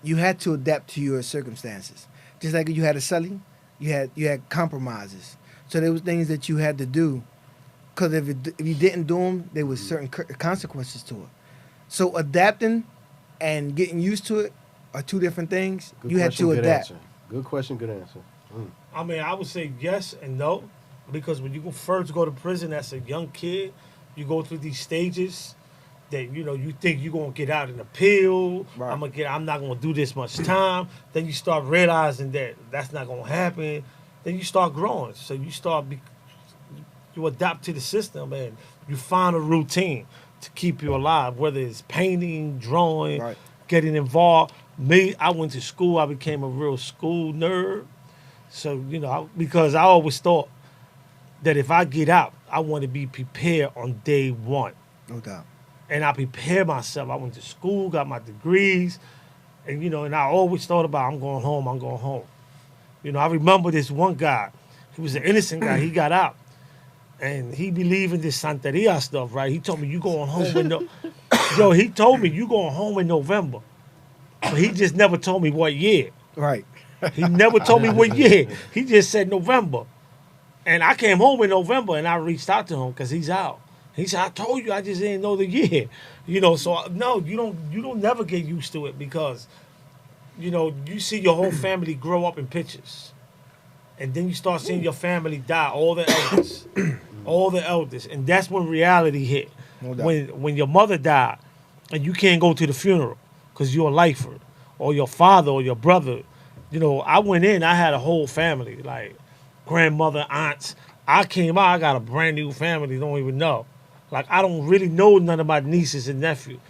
you had to adapt to your circumstances. Just like you had a cellie, You had compromises. So there was things that you had to do, because if you didn't do them, there was certain consequences to it. So adapting and getting used to it are two different things. Good You had question, to good adapt. answer. Good question, good answer. I mean, I would say yes and no, because when you first go to prison as a young kid, you go through these stages that you think you're gonna get out in a pill. Right. I'm not gonna do this much time. Then you start realizing that that's not gonna happen. Then you start growing. So you adapt to the system and you find a routine to keep you alive, whether it's painting, drawing, getting involved. Me, I went to school. I became a real school nerd. So, because I always thought that if I get out, I want to be prepared on day one. No doubt. And I prepared myself. I went to school, got my degrees, and and I always thought about I'm going home. I remember this one guy. He was an innocent guy. He got out, and he believed in this Santeria stuff, right? He told me you going home he told me you going home in November, but he just never told me what year. Right. He never told me what year. He just said November, and I came home in November, and I reached out to him because he's out. He said, "I told you, I just didn't know the year." So no, you don't never get used to it because, you see your whole family grow up in pictures, and then you start seeing your family die, all the elders, and that's when reality hit. No doubt. When your mother died, and you can't go to the funeral because you're a lifer, or your father or your brother. I went in, I had a whole family, like grandmother, aunts. I came out, I got a brand new family, don't even know. Like, I don't really know none of my nieces and nephews.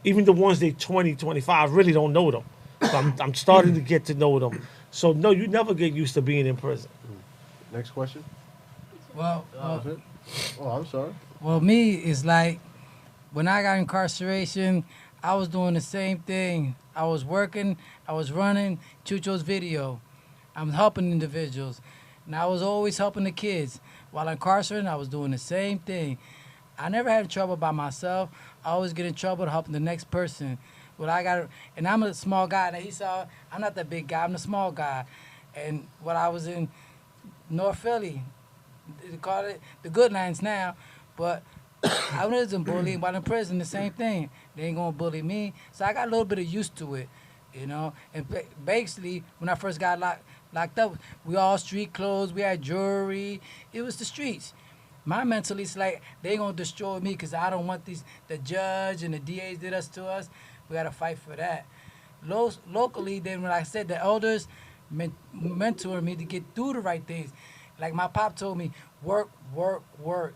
Even the ones they 20, 25, I really don't know them. So I'm starting to get to know them. So, no, you never get used to being in prison. Next question. Well, I'm sorry. Well, me, it's like when I got incarceration, I was doing the same thing. I was working, I was running Chucho's video. I'm helping individuals. And I was always helping the kids. While incarcerated, I was doing the same thing. I never had trouble by myself. I always get in trouble helping the next person. And I'm a small guy. That he saw, I'm not the big guy, I'm the small guy. And when I was in North Philly, they call it the Good Lines now, but I wasn't bullied. While in prison, the same thing. They ain't gonna bully me. So I got a little bit of used to it, And basically, when I first got locked up, we all street clothes, we had jewelry. It was the streets. My mentality is like, they gonna destroy me because I don't want the judge and the DAs did us to us. We gotta fight for that. Locally, then when I said the elders mentored me to get through the right things. Like my pop told me, work, work, work.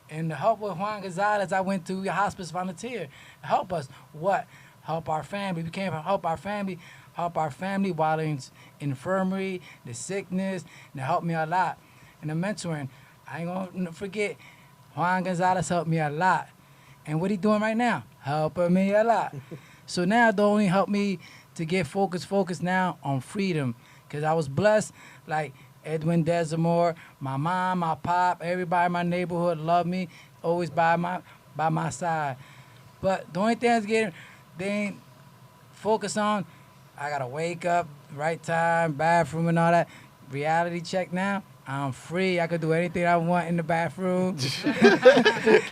And to help with Juan Gonzalez, I went to a hospice volunteer. Help us. What? Help our family. We can't help our family. Help our family while in infirmary, the sickness, and it helped me a lot. And the mentoring, I ain't gonna forget, Juan Gonzalez helped me a lot. And what he doing right now? Helping me a lot. So now it only help me to get focused now on freedom. Because I was blessed, like Edwin Desamore, my mom, my pop, everybody in my neighborhood loved me, always by my side. But the only thing they ain't focus on, I gotta wake up, right time, bathroom and all that. Reality check now, I'm free. I could do anything I want in the bathroom.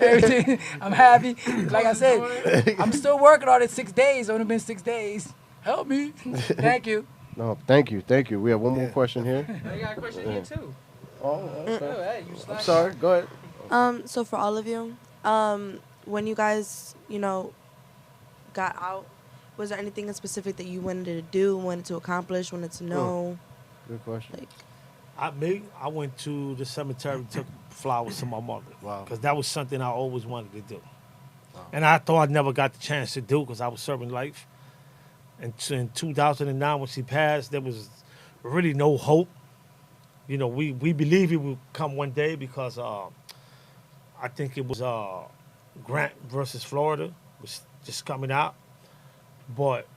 Everything. I'm happy. Like I said, I'm still working on it 6 days. Only been 6 days. Help me. Thank you. No, thank you. We have one more question here. I got a question here too. Oh, Hey, I'm sorry. Go ahead. So for all of you, when you guys, got out, was there anything in specific that you wanted to do, wanted to accomplish, wanted to know? Good question. I went to the cemetery, took flowers to my mother. Wow. Because that was something I always wanted to do. Wow. And I thought I never got the chance to do because I was serving life. And in 2009, when she passed, there was really no hope. We believe it would come one day because I think it was Grant versus Florida was just coming out. But,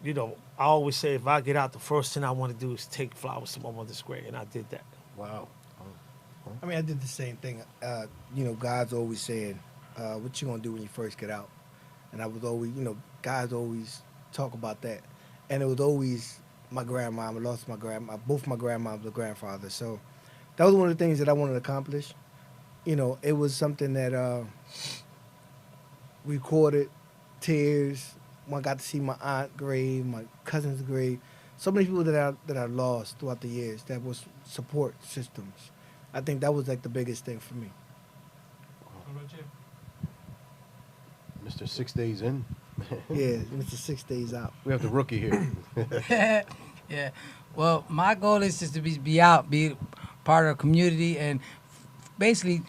I always say if I get out, the first thing I want to do is take flowers to my mother's grave, and I did that. Wow. I mean, I did the same thing. God's always saying, what you going to do when you first get out? And I was always, God's always talk about that. And it was always my grandma. I lost my grandma. Both my grandmoms were grandfathers. So that was one of the things that I wanted to accomplish. You know, it was something that recorded tears. When I got to see my aunt grave, my cousin's grave. So many people that I lost throughout the years that was support systems. I think that was like the biggest thing for me. Mr. 6 days in. Yeah, Mr. 6 days out. We have the rookie here. Yeah. Well, my goal is just to be out, be part of the community, and basically,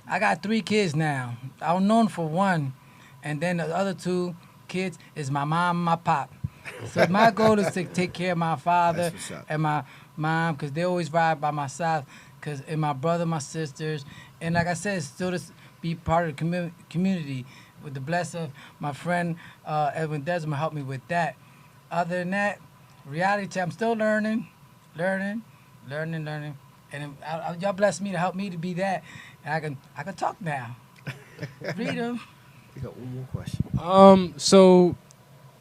I got 3 kids now. I was known for one, and then the other 2 kids is my mom and my pop. So my goal is to take care of my father and my mom, because they always ride by my side, and my brother, my sisters, and like I said, still to be part of the community. With the blessing of my friend Edwin Desmond helped me with that. Other than that, reality check, I'm still learning. And y'all blessed me to help me to be that. And I can talk now. Freedom. We got one more question. So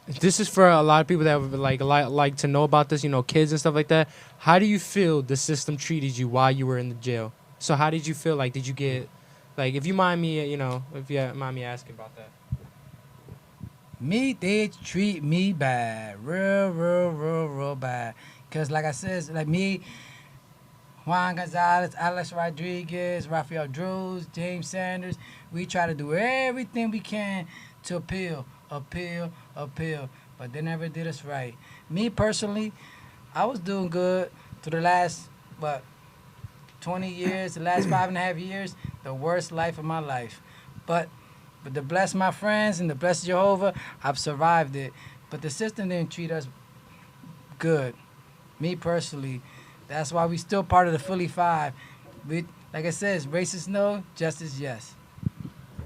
this is for a lot of people that would like to know about this, you know, kids and stuff like that. How do you feel the system treated you while you were in the jail? So how did you feel? Like, did you get, like, if you mind me, you know, if you mind me asking about that. They treat me bad, real bad. Cause like I said, like me, Juan Gonzalez, Alex Rodriguez, Rafael Drews, James Sanders, we try to do everything we can to appeal, but they never did us right. Me personally, I was doing good through the last, 20 years, the last 5.5 years, the worst life of my life. But to bless my friends and to bless Jehovah, I've survived it. But the system didn't treat us good. Me personally, that's why we still part of the Philly Five. Like I said, racist no, justice yes.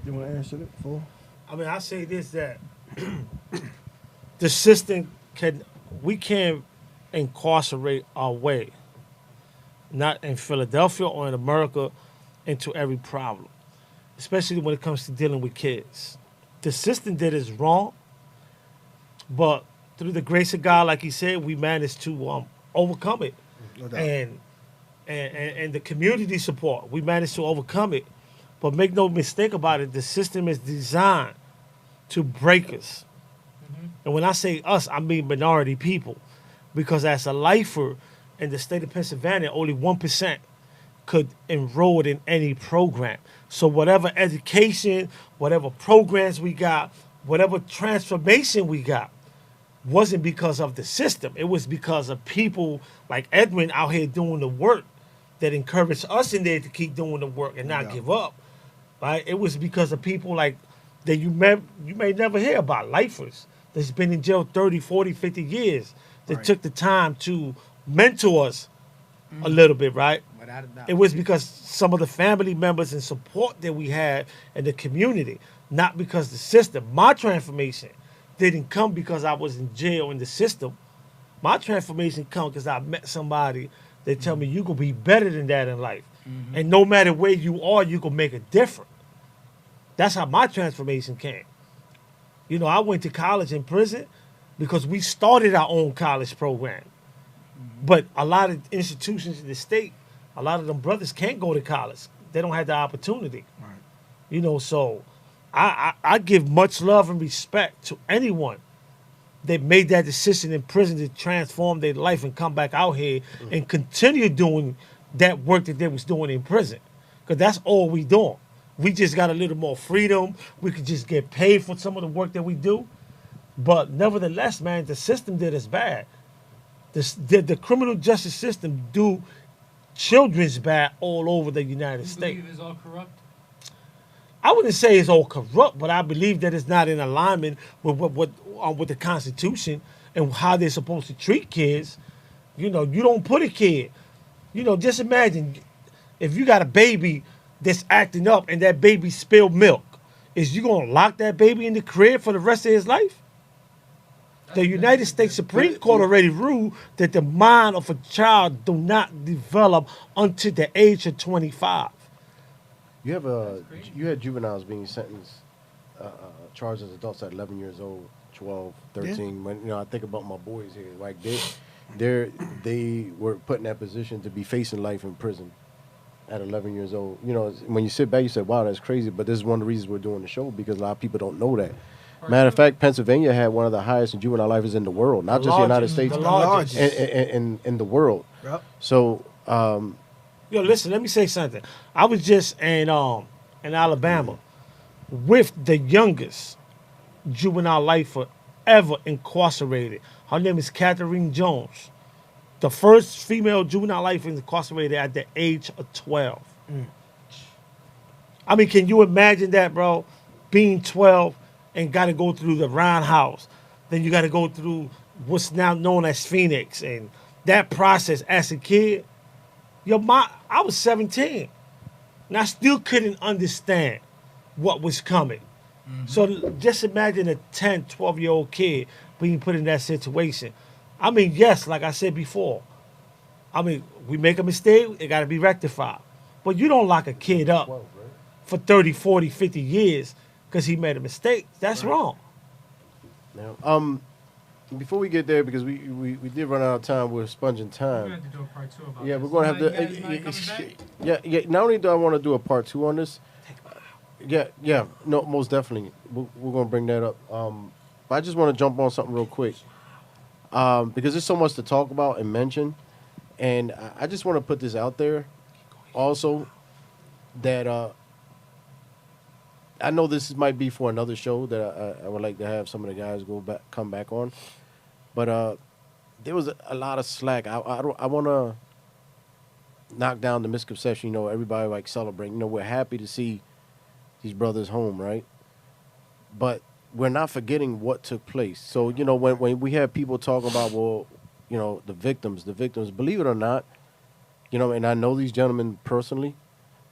You want to answer it full? I mean, I say this, that the system we can't incarcerate our way, not in Philadelphia or in America, into every problem, especially when it comes to dealing with kids. The system did is wrong, but through the grace of God, like he said, we managed to overcome it. No doubt. And the community support, we managed to overcome it. But make no mistake about it, the system is designed to break us. Mm-hmm. And when I say us, I mean minority people. Because as a lifer in the state of Pennsylvania, only 1% could enroll in any program. So whatever education, whatever programs we got, whatever transformation we got, wasn't because of the system. It was because of people like Edwin out here doing the work that encouraged us in there to keep doing the work and not give up. Right? It was because of people like that you may never hear about, lifers that's been in jail 30, 40, 50 years that took the time to mentor us a little bit, right? Without a doubt. It was because some of the family members and support that we had in the community, not because the system. My transformation didn't come because I was in jail in the system. My transformation come because I met somebody that tell me you can be better than that in life. Mm-hmm. And no matter where you are, you can make a difference. That's how my transformation came. You know, I went to college in prison because we started our own college program. Mm-hmm. But a lot of institutions in the state, a lot of them brothers can't go to college. They don't have the opportunity. Right. You know, so I give much love and respect to anyone that made that decision in prison to transform their life and come back out here and continue doing that work that they was doing in prison. Because that's all we doing. We just got a little more freedom. We could just get paid for some of the work that we do. But nevertheless, man, the system did us bad. The criminal justice system do children's bad all over the United States. You believe it's all corrupt? I wouldn't say it's all corrupt, but I believe that it's not in alignment with the Constitution and how they're supposed to treat kids. You know, you don't put a kid. You know, just imagine if you got a baby that's acting up and that baby spilled milk. Is you gonna lock that baby in the crib for the rest of his life? The United States Supreme Court already ruled that the mind of a child do not develop until the age of 25. You had juveniles being sentenced, charged as adults at 11 years old, 12, 13. Yeah. When I think about my boys here, like they were put in that position to be facing life in prison at 11 years old. You know, when you sit back, you say, wow, that's crazy. But this is one of the reasons we're doing the show, because a lot of people don't know that. Matter of fact, Pennsylvania had one of the highest in juvenile life in the world, not just the United States, the largest. in the world. Yep. So, yo, listen, let me say something. I was just in Alabama with the youngest juvenile lifer ever incarcerated. Her name is Catherine Jones, the first female juvenile lifer incarcerated at the age of 12. I mean, can you imagine that, bro? Being 12 and got to go through the roundhouse. Then you got to go through what's now known as Phoenix. And that process as a kid, I was 17. And I still couldn't understand what was coming. So just imagine a 10, 12-year-old kid being put in that situation. I mean, yes, like I said before, I mean, we make a mistake, it got to be rectified. But you don't lock a kid up for 30, 40, 50 years because he made a mistake. That's wrong. now, before we get there, because we did run out of time, we're sponging time. We're going to have to do a part 2 about Yeah, this. we're going to have to. Yeah. Not only do I want to do a part 2 on this, no, most definitely, we're going to bring that up. But I just want to jump on something real quick, because there's so much to talk about and mention, and I just want to put this out there, also, that I know this might be for another show that I would like to have some of the guys come back on, but there was a lot of slack. I want to knock down the misconception. You know, everybody like celebrating. You know, we're happy to see these brothers home, right? But we're not forgetting what took place. So, you know, when we have people talking about, well, you know, the victims, believe it or not, you know, and I know these gentlemen personally,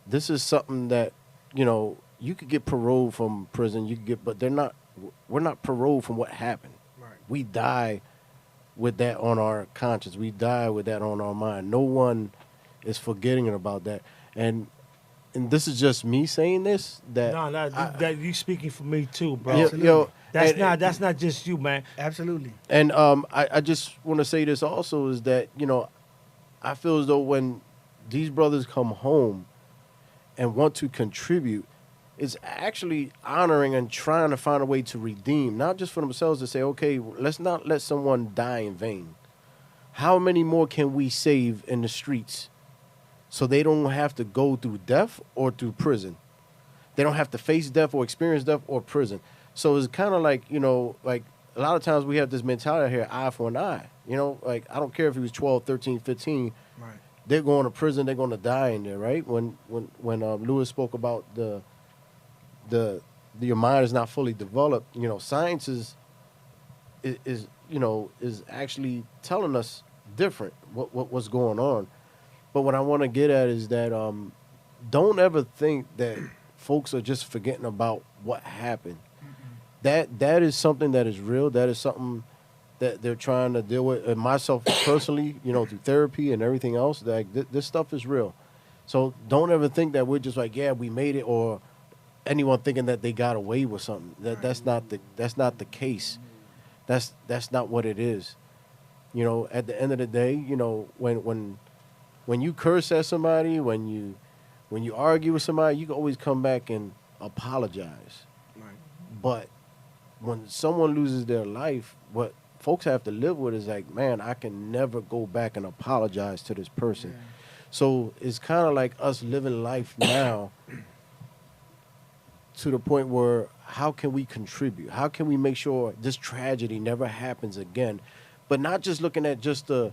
this is something that, you know, you could get paroled from prison, but we're not paroled from what happened. Right. We die with that on our conscience. We die with that on our mind. No one is forgetting about that. And this is just me saying this. That you speaking for me too, bro. Yo, that's not just you, man. Absolutely. And I just want to say this also is that, you know, I feel as though when these brothers come home and want to contribute, it's actually honoring and trying to find a way to redeem, not just for themselves to say, okay, let's not let someone die in vain. How many more can we save in the streets so they don't have to go through death or through prison? They don't have to face death or experience death or prison. So it's kind of like, you know, like a lot of times we have this mentality here, eye for an eye. You know, like I don't care if he was 12, 13, 15. Right. They're going to prison. They're going to die in there, right? When Lewis spoke about your mind is not fully developed, you know, science is actually telling us different what's going on. But what I want to get at is that don't ever think that folks are just forgetting about what happened. That is something that is real. That is something that they're trying to deal with. And myself personally, you know, through therapy and everything else, that this stuff is real. So don't ever think that we're just like, yeah, we made it, or anyone thinking that they got away with something. That's not the case. That's not what it is. You know, at the end of the day, you know, when you curse at somebody, when you argue with somebody, you can always come back and apologize. Right. But when someone loses their life, what folks have to live with is like, man, I can never go back and apologize to this person. Yeah. So it's kind of like us living life now to the point where how can we contribute? How can we make sure this tragedy never happens again? But not just looking at just the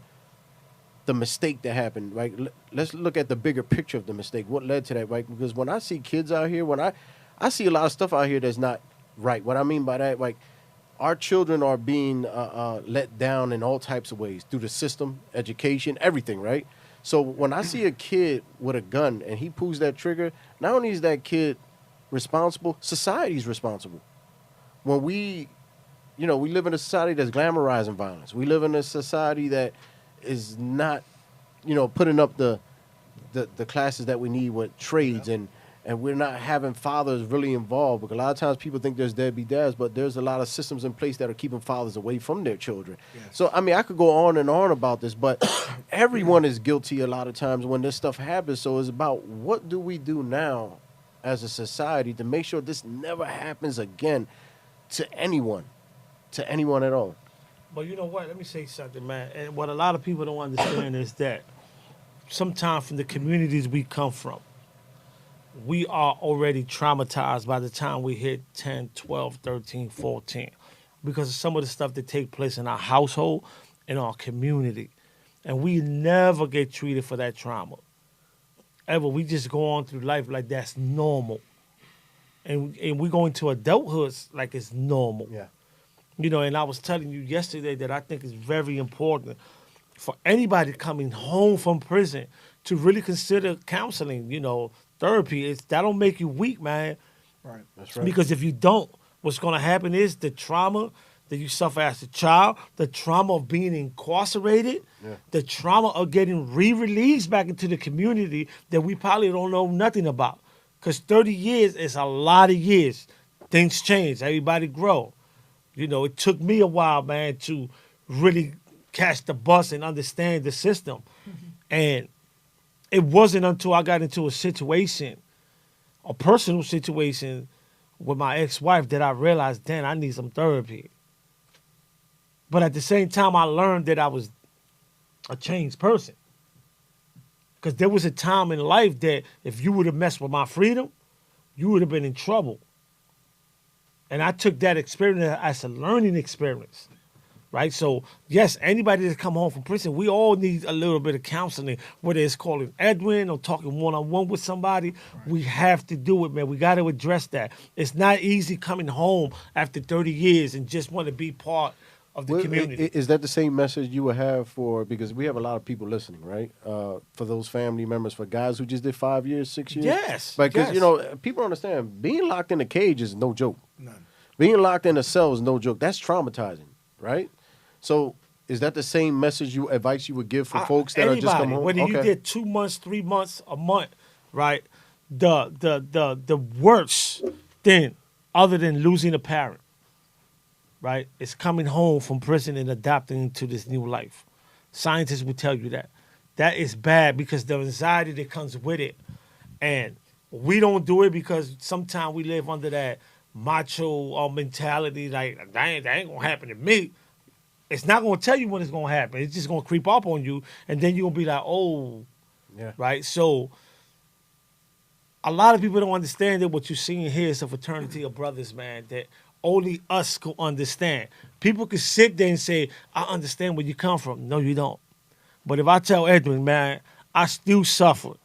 mistake that happened, right? Let's look at the bigger picture of the mistake. What led to that, right? Because when I see kids out here, when I see a lot of stuff out here that's not right. What I mean by that, like, our children are being let down in all types of ways through the system, education, everything, right? So when I see a kid with a gun and he pulls that trigger, not only is that kid responsible, society's responsible. When we live in a society that's glamorizing violence. We live in a society that is not, you know, putting up the classes that we need with trades and and we're not having fathers really involved. Because a lot of times people think there's deadbeat dads, but there's a lot of systems in place that are keeping fathers away from their children. Yes. So, I mean, I could go on and on about this, but everyone is guilty a lot of times when this stuff happens. So it's about what do we do now as a society to make sure this never happens again to anyone at all. But you know what? Let me say something, man. And what a lot of people don't understand is that sometimes from the communities we come from, we are already traumatized by the time we hit 10, 12, 13, 14 because of some of the stuff that take place in our household, in our community. And we never get treated for that trauma. Ever. We just go on through life like that's normal. And we go into adulthood like it's normal. Yeah. You know, and I was telling you yesterday that I think it's very important for anybody coming home from prison to really consider counseling, you know, therapy. That'll make you weak, man. Right. That's right. Because if you don't, what's going to happen is the trauma that you suffer as a child, the trauma of being incarcerated, the trauma of getting re-released back into the community that we probably don't know nothing about. Because 30 years is a lot of years. Things change. Everybody grow. You know, it took me a while, man, to really catch the bus and understand the system. And it wasn't until I got into a situation, a personal situation with my ex-wife that I realized, damn, I need some therapy. But at the same time, I learned that I was a changed person. Because there was a time in life that if you would have messed with my freedom, you would have been in trouble. And I took that experience as a learning experience, right? So, yes, anybody that come home from prison, we all need a little bit of counseling, whether it's calling Edwin or talking one-on-one with somebody. Right. We have to do it, man. We got to address that. It's not easy coming home after 30 years and just want to be part of the community. Is that the same message you would have for, because we have a lot of people listening, right? For those family members, for guys who just did 5 years, 6 years? Yes. Because, yes. you know, people understand, being locked in a cage is no joke. None. Being locked in a cell is no joke. That's traumatizing, right? So is that the same message advice you would give for folks that are just come home? Whether you did 2 months, 3 months, a month, right? The worst thing other than losing a parent, right, is coming home from prison and adapting to this new life. Scientists will tell you that. That is bad because the anxiety that comes with it. And we don't do it because sometimes we live under that macho mentality, like, that ain't going to happen to me. It's not going to tell you when it's going to happen. It's just going to creep up on you, and then you're going to be like, oh, right? So a lot of people don't understand that what you're seeing here is a fraternity of brothers, man, that only us can understand. People can sit there and say, I understand where you come from. No, you don't. But if I tell Edwin, man, I still suffered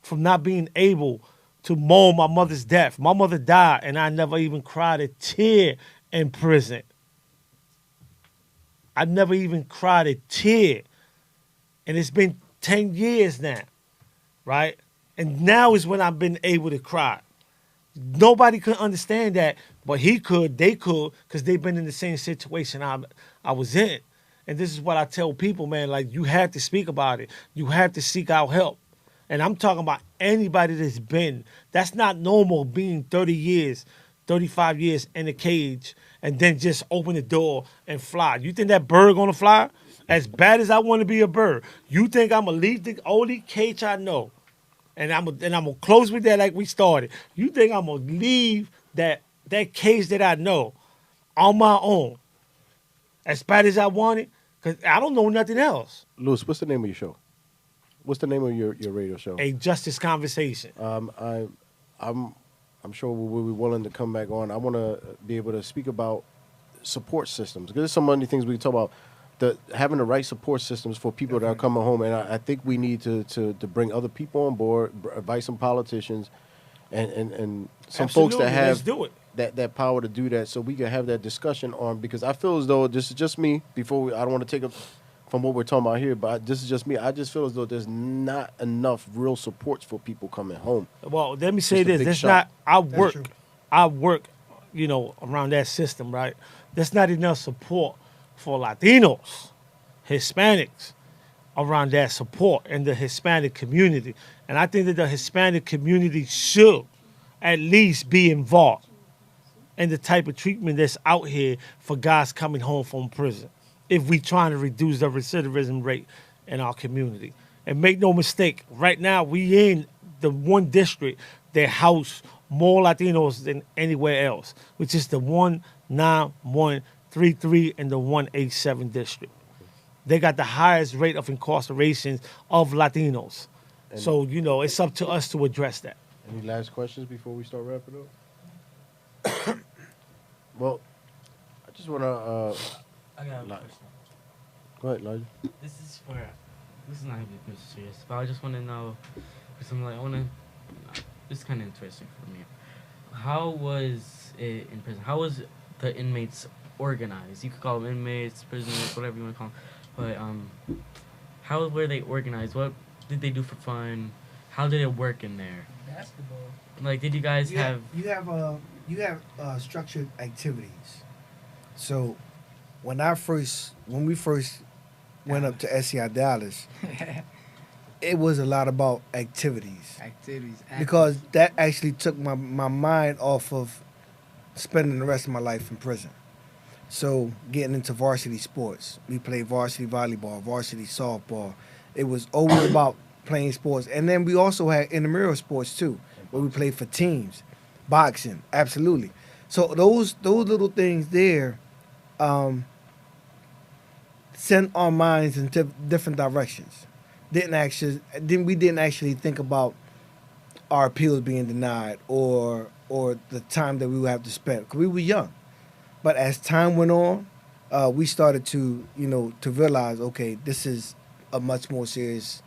from not being able to mourn my mother's death. My mother died, and I never even cried a tear in prison. I never even cried a tear. And it's been 10 years now, right? And now is when I've been able to cry. Nobody could understand that, but he could, they could, because they've been in the same situation I was in. And this is what I tell people, man, like, you have to speak about it. You have to seek out help. And I'm talking about anybody that's not normal being 30 years, 35 years in a cage and then just open the door and fly. You think that bird gonna fly? As bad as I want to be a bird, you think I'm gonna leave the only cage I know, and I'm gonna close with that like we started. You think I'm gonna leave that cage that I know on my own, as bad as I want it? Because I don't know nothing else. Louis, what's the name of your show? What's the name of your radio show? A Justice Conversation. I'm sure we'll be willing to come back on. I want to be able to speak about support systems, because there's so many things we can talk about. Having the right support systems for people that are coming home, and I think we need to bring other people on board, advise some politicians, and some Absolutely. folks that have Let's do it. that power to do that, so we can have that discussion on. Because I feel as though this is just me. I don't want to take up from what we're talking about here, but this is just me. I just feel as though there's not enough real supports for people coming home. Well, let me say this. That's not, I work, you know, around that system, right? There's not enough support for Latinos, Hispanics, around that support in the Hispanic community. And I think that the Hispanic community should at least be involved in the type of treatment that's out here for guys coming home from prison. If we trying to reduce the recidivism rate in our community. And make no mistake, right now we in the one district that house more Latinos than anywhere else, which is the 19133 and the 187 district. They got the highest rate of incarcerations of Latinos. And so, you know, it's up to us to address that. Any last questions before we start wrapping up? Well, I just want to... I got a question. Go ahead, Elijah. This is not even serious, but I just want to know, because I'm like, this is kind of interesting for me. How was it in prison? How was the inmates organized? You could call them inmates, prisoners, whatever you want to call them. But how were they organized? What did they do for fun? How did it work in there? Basketball. Like, did you guys have... You have structured activities. So when we first went up to SCI Dallas, it was a lot about activities. Because that actually took my mind off of spending the rest of my life in prison. So getting into varsity sports. We played varsity volleyball, varsity softball. It was always about playing sports. And then we also had intramural sports too, where we played for teams. Boxing, absolutely. So those little things there sent our minds into different directions. We didn't actually think about our appeals being denied or the time that we would have to spend, because we were young. But as time went on, we started to realize, okay, this is a much more serious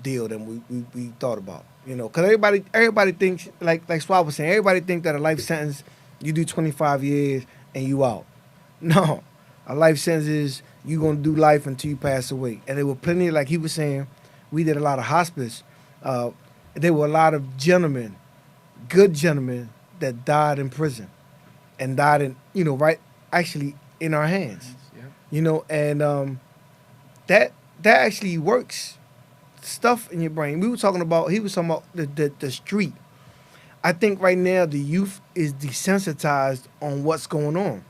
deal than we thought about. Because everybody thinks, like Swab was saying, everybody thinks that a life sentence, you do 25 years and you out. No, a life sentence is you gonna do life until you pass away. And there were plenty, like he was saying, we did a lot of hospice. There were a lot of gentlemen, good gentlemen, that died in prison, and died in actually in our hands. And that actually works stuff in your brain. He was talking about the street. I think right now the youth is desensitized on what's going on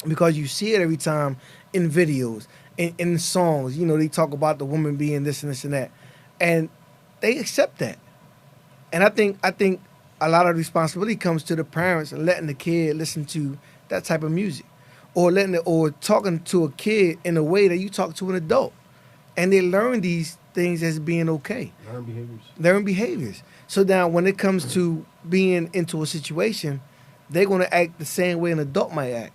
because you see it every time in videos, in songs. They talk about the woman being this and this and that, and they accept that. And I think a lot of responsibility comes to the parents and letting the kid listen to that type of music, or talking to a kid in a way that you talk to an adult, and they learn these things as being okay. Learn behaviors. So now when it comes to being into a situation, they're going to act the same way an adult might act,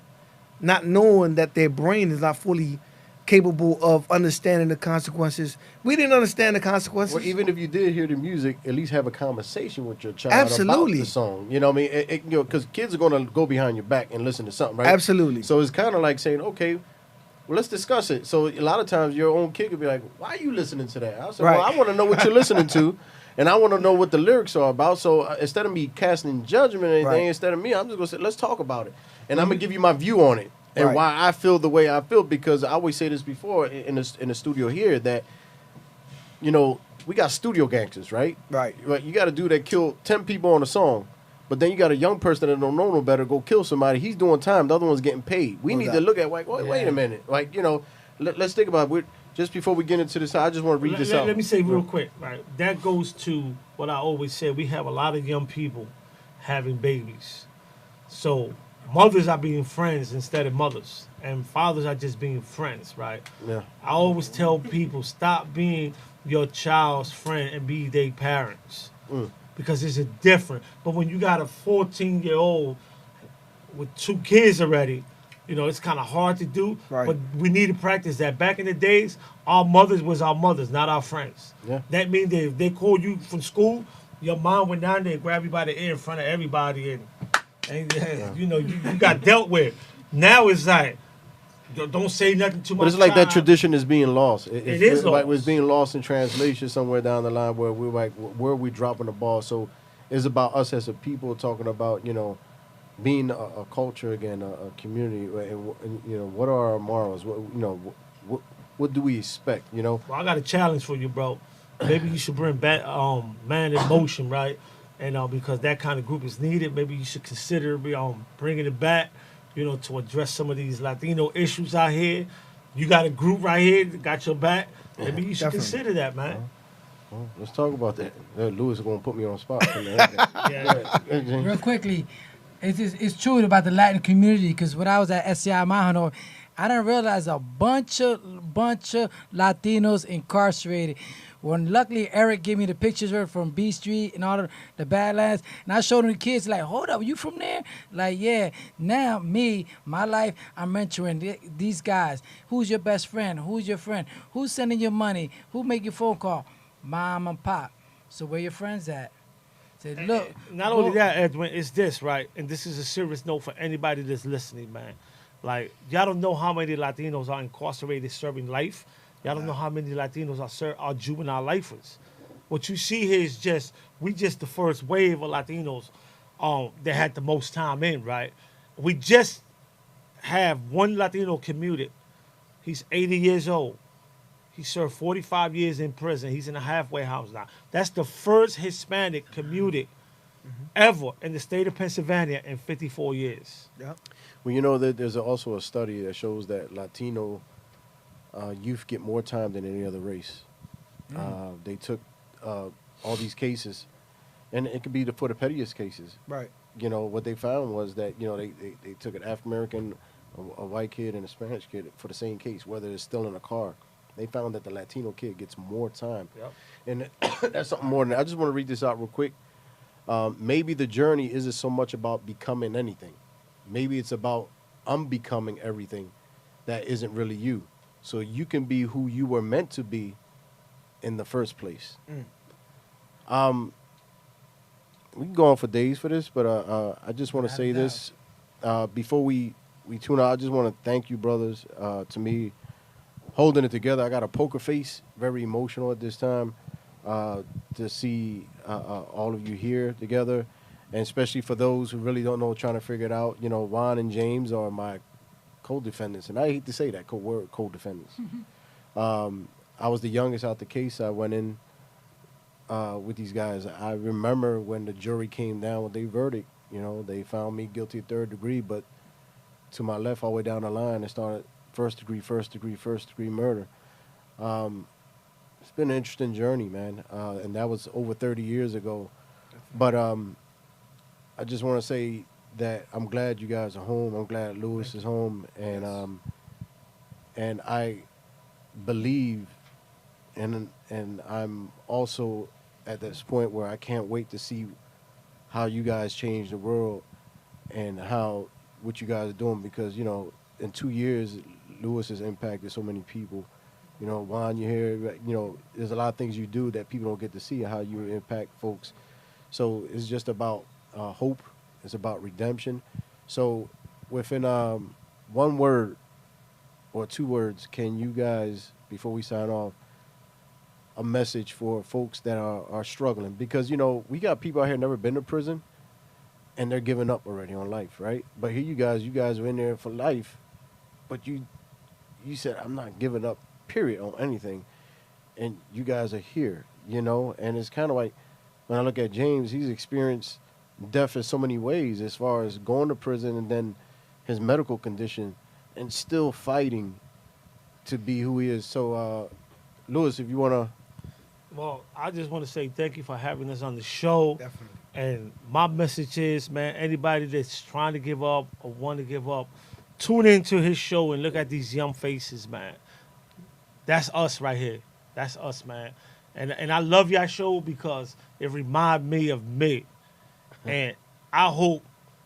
not knowing that their brain is not fully capable of understanding the consequences. We didn't understand the consequences. Well, even if you did hear the music, at least have a conversation with your child Absolutely. about the song. You know what I mean? Because kids are going to go behind your back and listen to something, right? Absolutely. So it's kind of like saying, okay, well, let's discuss it. So a lot of times your own kid could be like, why are you listening to that? I said, well, I want to know what you're listening to, and I want to know what the lyrics are about. So instead of me casting judgment or anything, instead of me, I'm just going to say, let's talk about it. And I'm going to give you my view on it and why I feel the way I feel, because I always say this before in the studio here that, we got studio gangsters, right? Right. You got a dude that killed 10 people on a song. But then you got a young person that don't know no better go kill somebody. He's doing time. The other one's getting paid. We need to look at wait a minute. Let's think about it. Just before we get into this, I just want to read this out. Let me say real quick, right? That goes to what I always said. We have a lot of young people having babies. So mothers are being friends instead of mothers. And fathers are just being friends, right? Yeah. I always tell people, stop being your child's friend and be their parents. Because it's a different. But when you got a 14-year-old with 2 kids already, it's kind of hard to do. Right. But we need to practice that. Back in the days, our mothers was our mothers, not our friends. Yeah. That means that if they called you from school, your mom went down there and grabbed you by the ear in front of everybody, and you got dealt with. Now it's like, don't say nothing too much. But it's like that tradition is being lost. It is lost. Like it's being lost in translation somewhere down the line where we're like, where are we dropping the ball? So it's about us as a people talking about, being a culture again, a community, and what are our morals? What do we expect? Well, I got a challenge for you, bro. Maybe you should bring back Man in Motion, right? And because that kind of group is needed, maybe you should consider bringing it back, to address some of these Latino issues out here. You got a group right here that got your back. Maybe you should consider that, man. Well, let's talk about that. Lewis is going to put me on the spot. Real quickly, it's true about the Latin community because when I was at SCI Mahano, I didn't realize a bunch of Latinos incarcerated. When luckily Eric gave me the pictures from B Street and all the Badlands, and I showed them the kids like, hold up, you from there? Like, yeah. Now my life, I'm mentoring these guys. Who's your best friend? Who's your friend? Who's sending you money? Who make your phone call? Mom and pop. So where your friends at? Say, look. Not only that, Edwin, it's this, right? And this is a serious note for anybody that's listening, man. Like, y'all don't know how many Latinos are incarcerated serving life. Y'all don't know how many Latinos are juvenile lifers. What you see here is we just the first wave of Latinos that had the most time in, right? We just have one Latino commuted. He's 80 years old. He served 45 years in prison. He's in a halfway house now. That's the first Hispanic commuted ever in the state of Pennsylvania in 54 years. Yep. Well, there's also a study that shows that Latino youth get more time than any other race. They took all these cases, and it could be for the pettiest cases. Right. What they found was that, they took an African-American, a white kid, and a Spanish kid for the same case, whether it's still in a car. They found that the Latino kid gets more time. Yep. And that's something more than that. I just want to read this out real quick. Maybe the journey isn't so much about becoming anything. Maybe it's about unbecoming everything that isn't really you. So you can be who you were meant to be in the first place. We can go on for days for this, but I just want to say this. Before we tune out, I just want to thank you, brothers. To me, holding it together. I got a poker face, very emotional at this time to see all of you here together, and especially for those who really don't know, trying to figure it out. Juan and James are my co-defendants, and I hate to say that word, co-defendants. I was the youngest out the case. I went in with these guys. I remember when the jury came down with their verdict. They found me guilty of third degree, but to my left, all the way down the line, it started first degree murder. It's been an interesting journey, man, and that was over 30 years ago. But I just want to say that I'm glad you guys are home. I'm glad Lewis is home, and I believe, and I'm also at this point where I can't wait to see how you guys change the world and what you guys are doing, because in 2 years, Lewis has impacted so many people. Juan, you're here. There's a lot of things you do that people don't get to see, how you impact folks. So it's just about hope. It's about redemption. So within one word or two words, can you guys, before we sign off, a message for folks that are struggling? Because, we got people out here never been to prison, and they're giving up already on life, right? But here you guys are in there for life, but you said, I'm not giving up, period, on anything. And you guys are here, and it's kind of like, when I look at James, he's experienced death in so many ways, as far as going to prison and then his medical condition, and still fighting to be who he is. So, Lewis, if you want to. Well, I just want to say thank you for having us on the show. Definitely. And my message is, man, anybody that's trying to give up or want to give up, tune into his show and look at these young faces, man. That's us right here. That's us, man. And I love your show because it reminds me of me. And I hope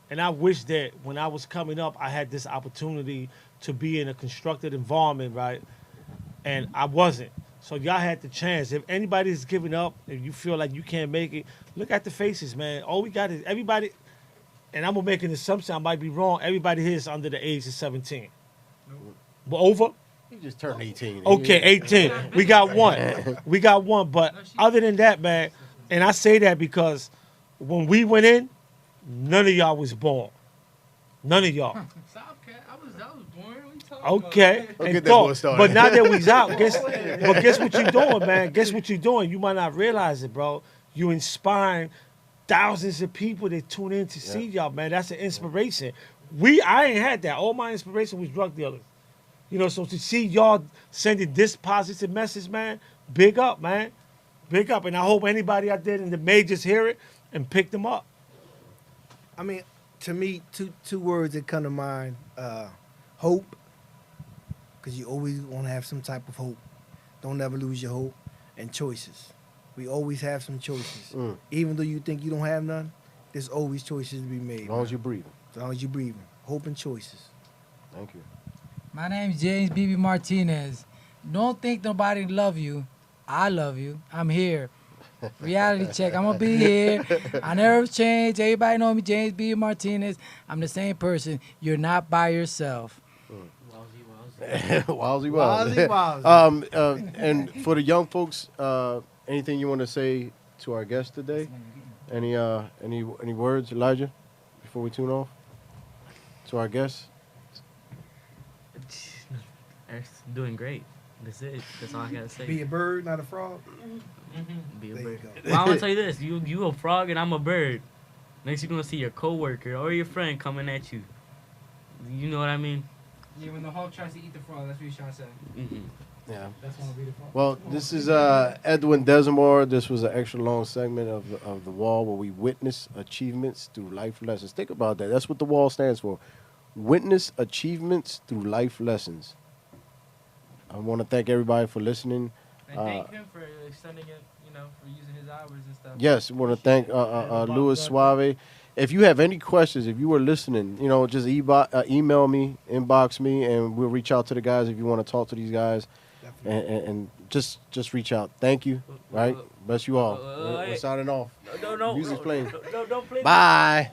and I wish that when I was coming up, I had this opportunity to be in a constructed environment, right? And I wasn't. So y'all had the chance. If anybody's giving up and you feel like you can't make it, look at the faces, man. All we got is everybody, and I'm going to make an assumption, I might be wrong, everybody here is under the age of 17. We're over? You just turned 18. Okay, 18. We got one. We got one. But other than that, man, and I say that because when we went in, none of y'all was born. None of y'all. Okay. Get that boy started. But now that we's out, guess what you're doing, man? Guess what you're doing? You might not realize it, bro. You inspiring thousands of people that tune in to see y'all, man. That's an inspiration. I ain't had that. All my inspiration was drug dealers. You know, so to see y'all sending this positive message, man, big up, man. Big up. And I hope anybody out there in the majors hear it and pick them up. I mean, to me, two words that come to mind: hope, because you always want to have some type of hope. Don't ever lose your hope. And choices. We always have some choices. Even though you think you don't have none, there's always choices to be made. As long as you're breathing. As long as you're breathing. Hope and choices. Thank you. My name's James B.B. Martinez. Don't think nobody love you. I love you. I'm here. Reality check. I'm going to be here. I never changed. Everybody know me, James B. Martinez. I'm the same person. You're not by yourself. Wowzy. And for the young folks, anything you want to say to our guest today? Any words, Elijah, before we tune off? To our guests? Eric's doing great. That's it. That's all I gotta say. Be a bird, not a frog. Be a bird. Well, I'm gonna tell you this: you a frog and I'm a bird. Next, you're gonna see your coworker or your friend coming at you. You know what I mean? Yeah, when the hawk tries to eat the frog, that's what he's trying to say. Yeah. That's one be the frog. Well, this is Edwin Desimore. This was an extra long segment of the Wall where we witness achievements through life lessons. Think about that. That's what the Wall stands for. Witness achievements through life lessons. I want to thank everybody for listening. And thank him for extending it, for using his hours and stuff. Yes, I want to thank Louis Suave. If you have any questions, if you were listening, just email me, inbox me, and we'll reach out to the guys if you want to talk to these guys. And just reach out. Thank you. Right? Bless you all. We're signing off. No. Music's playing. Don't play. Bye.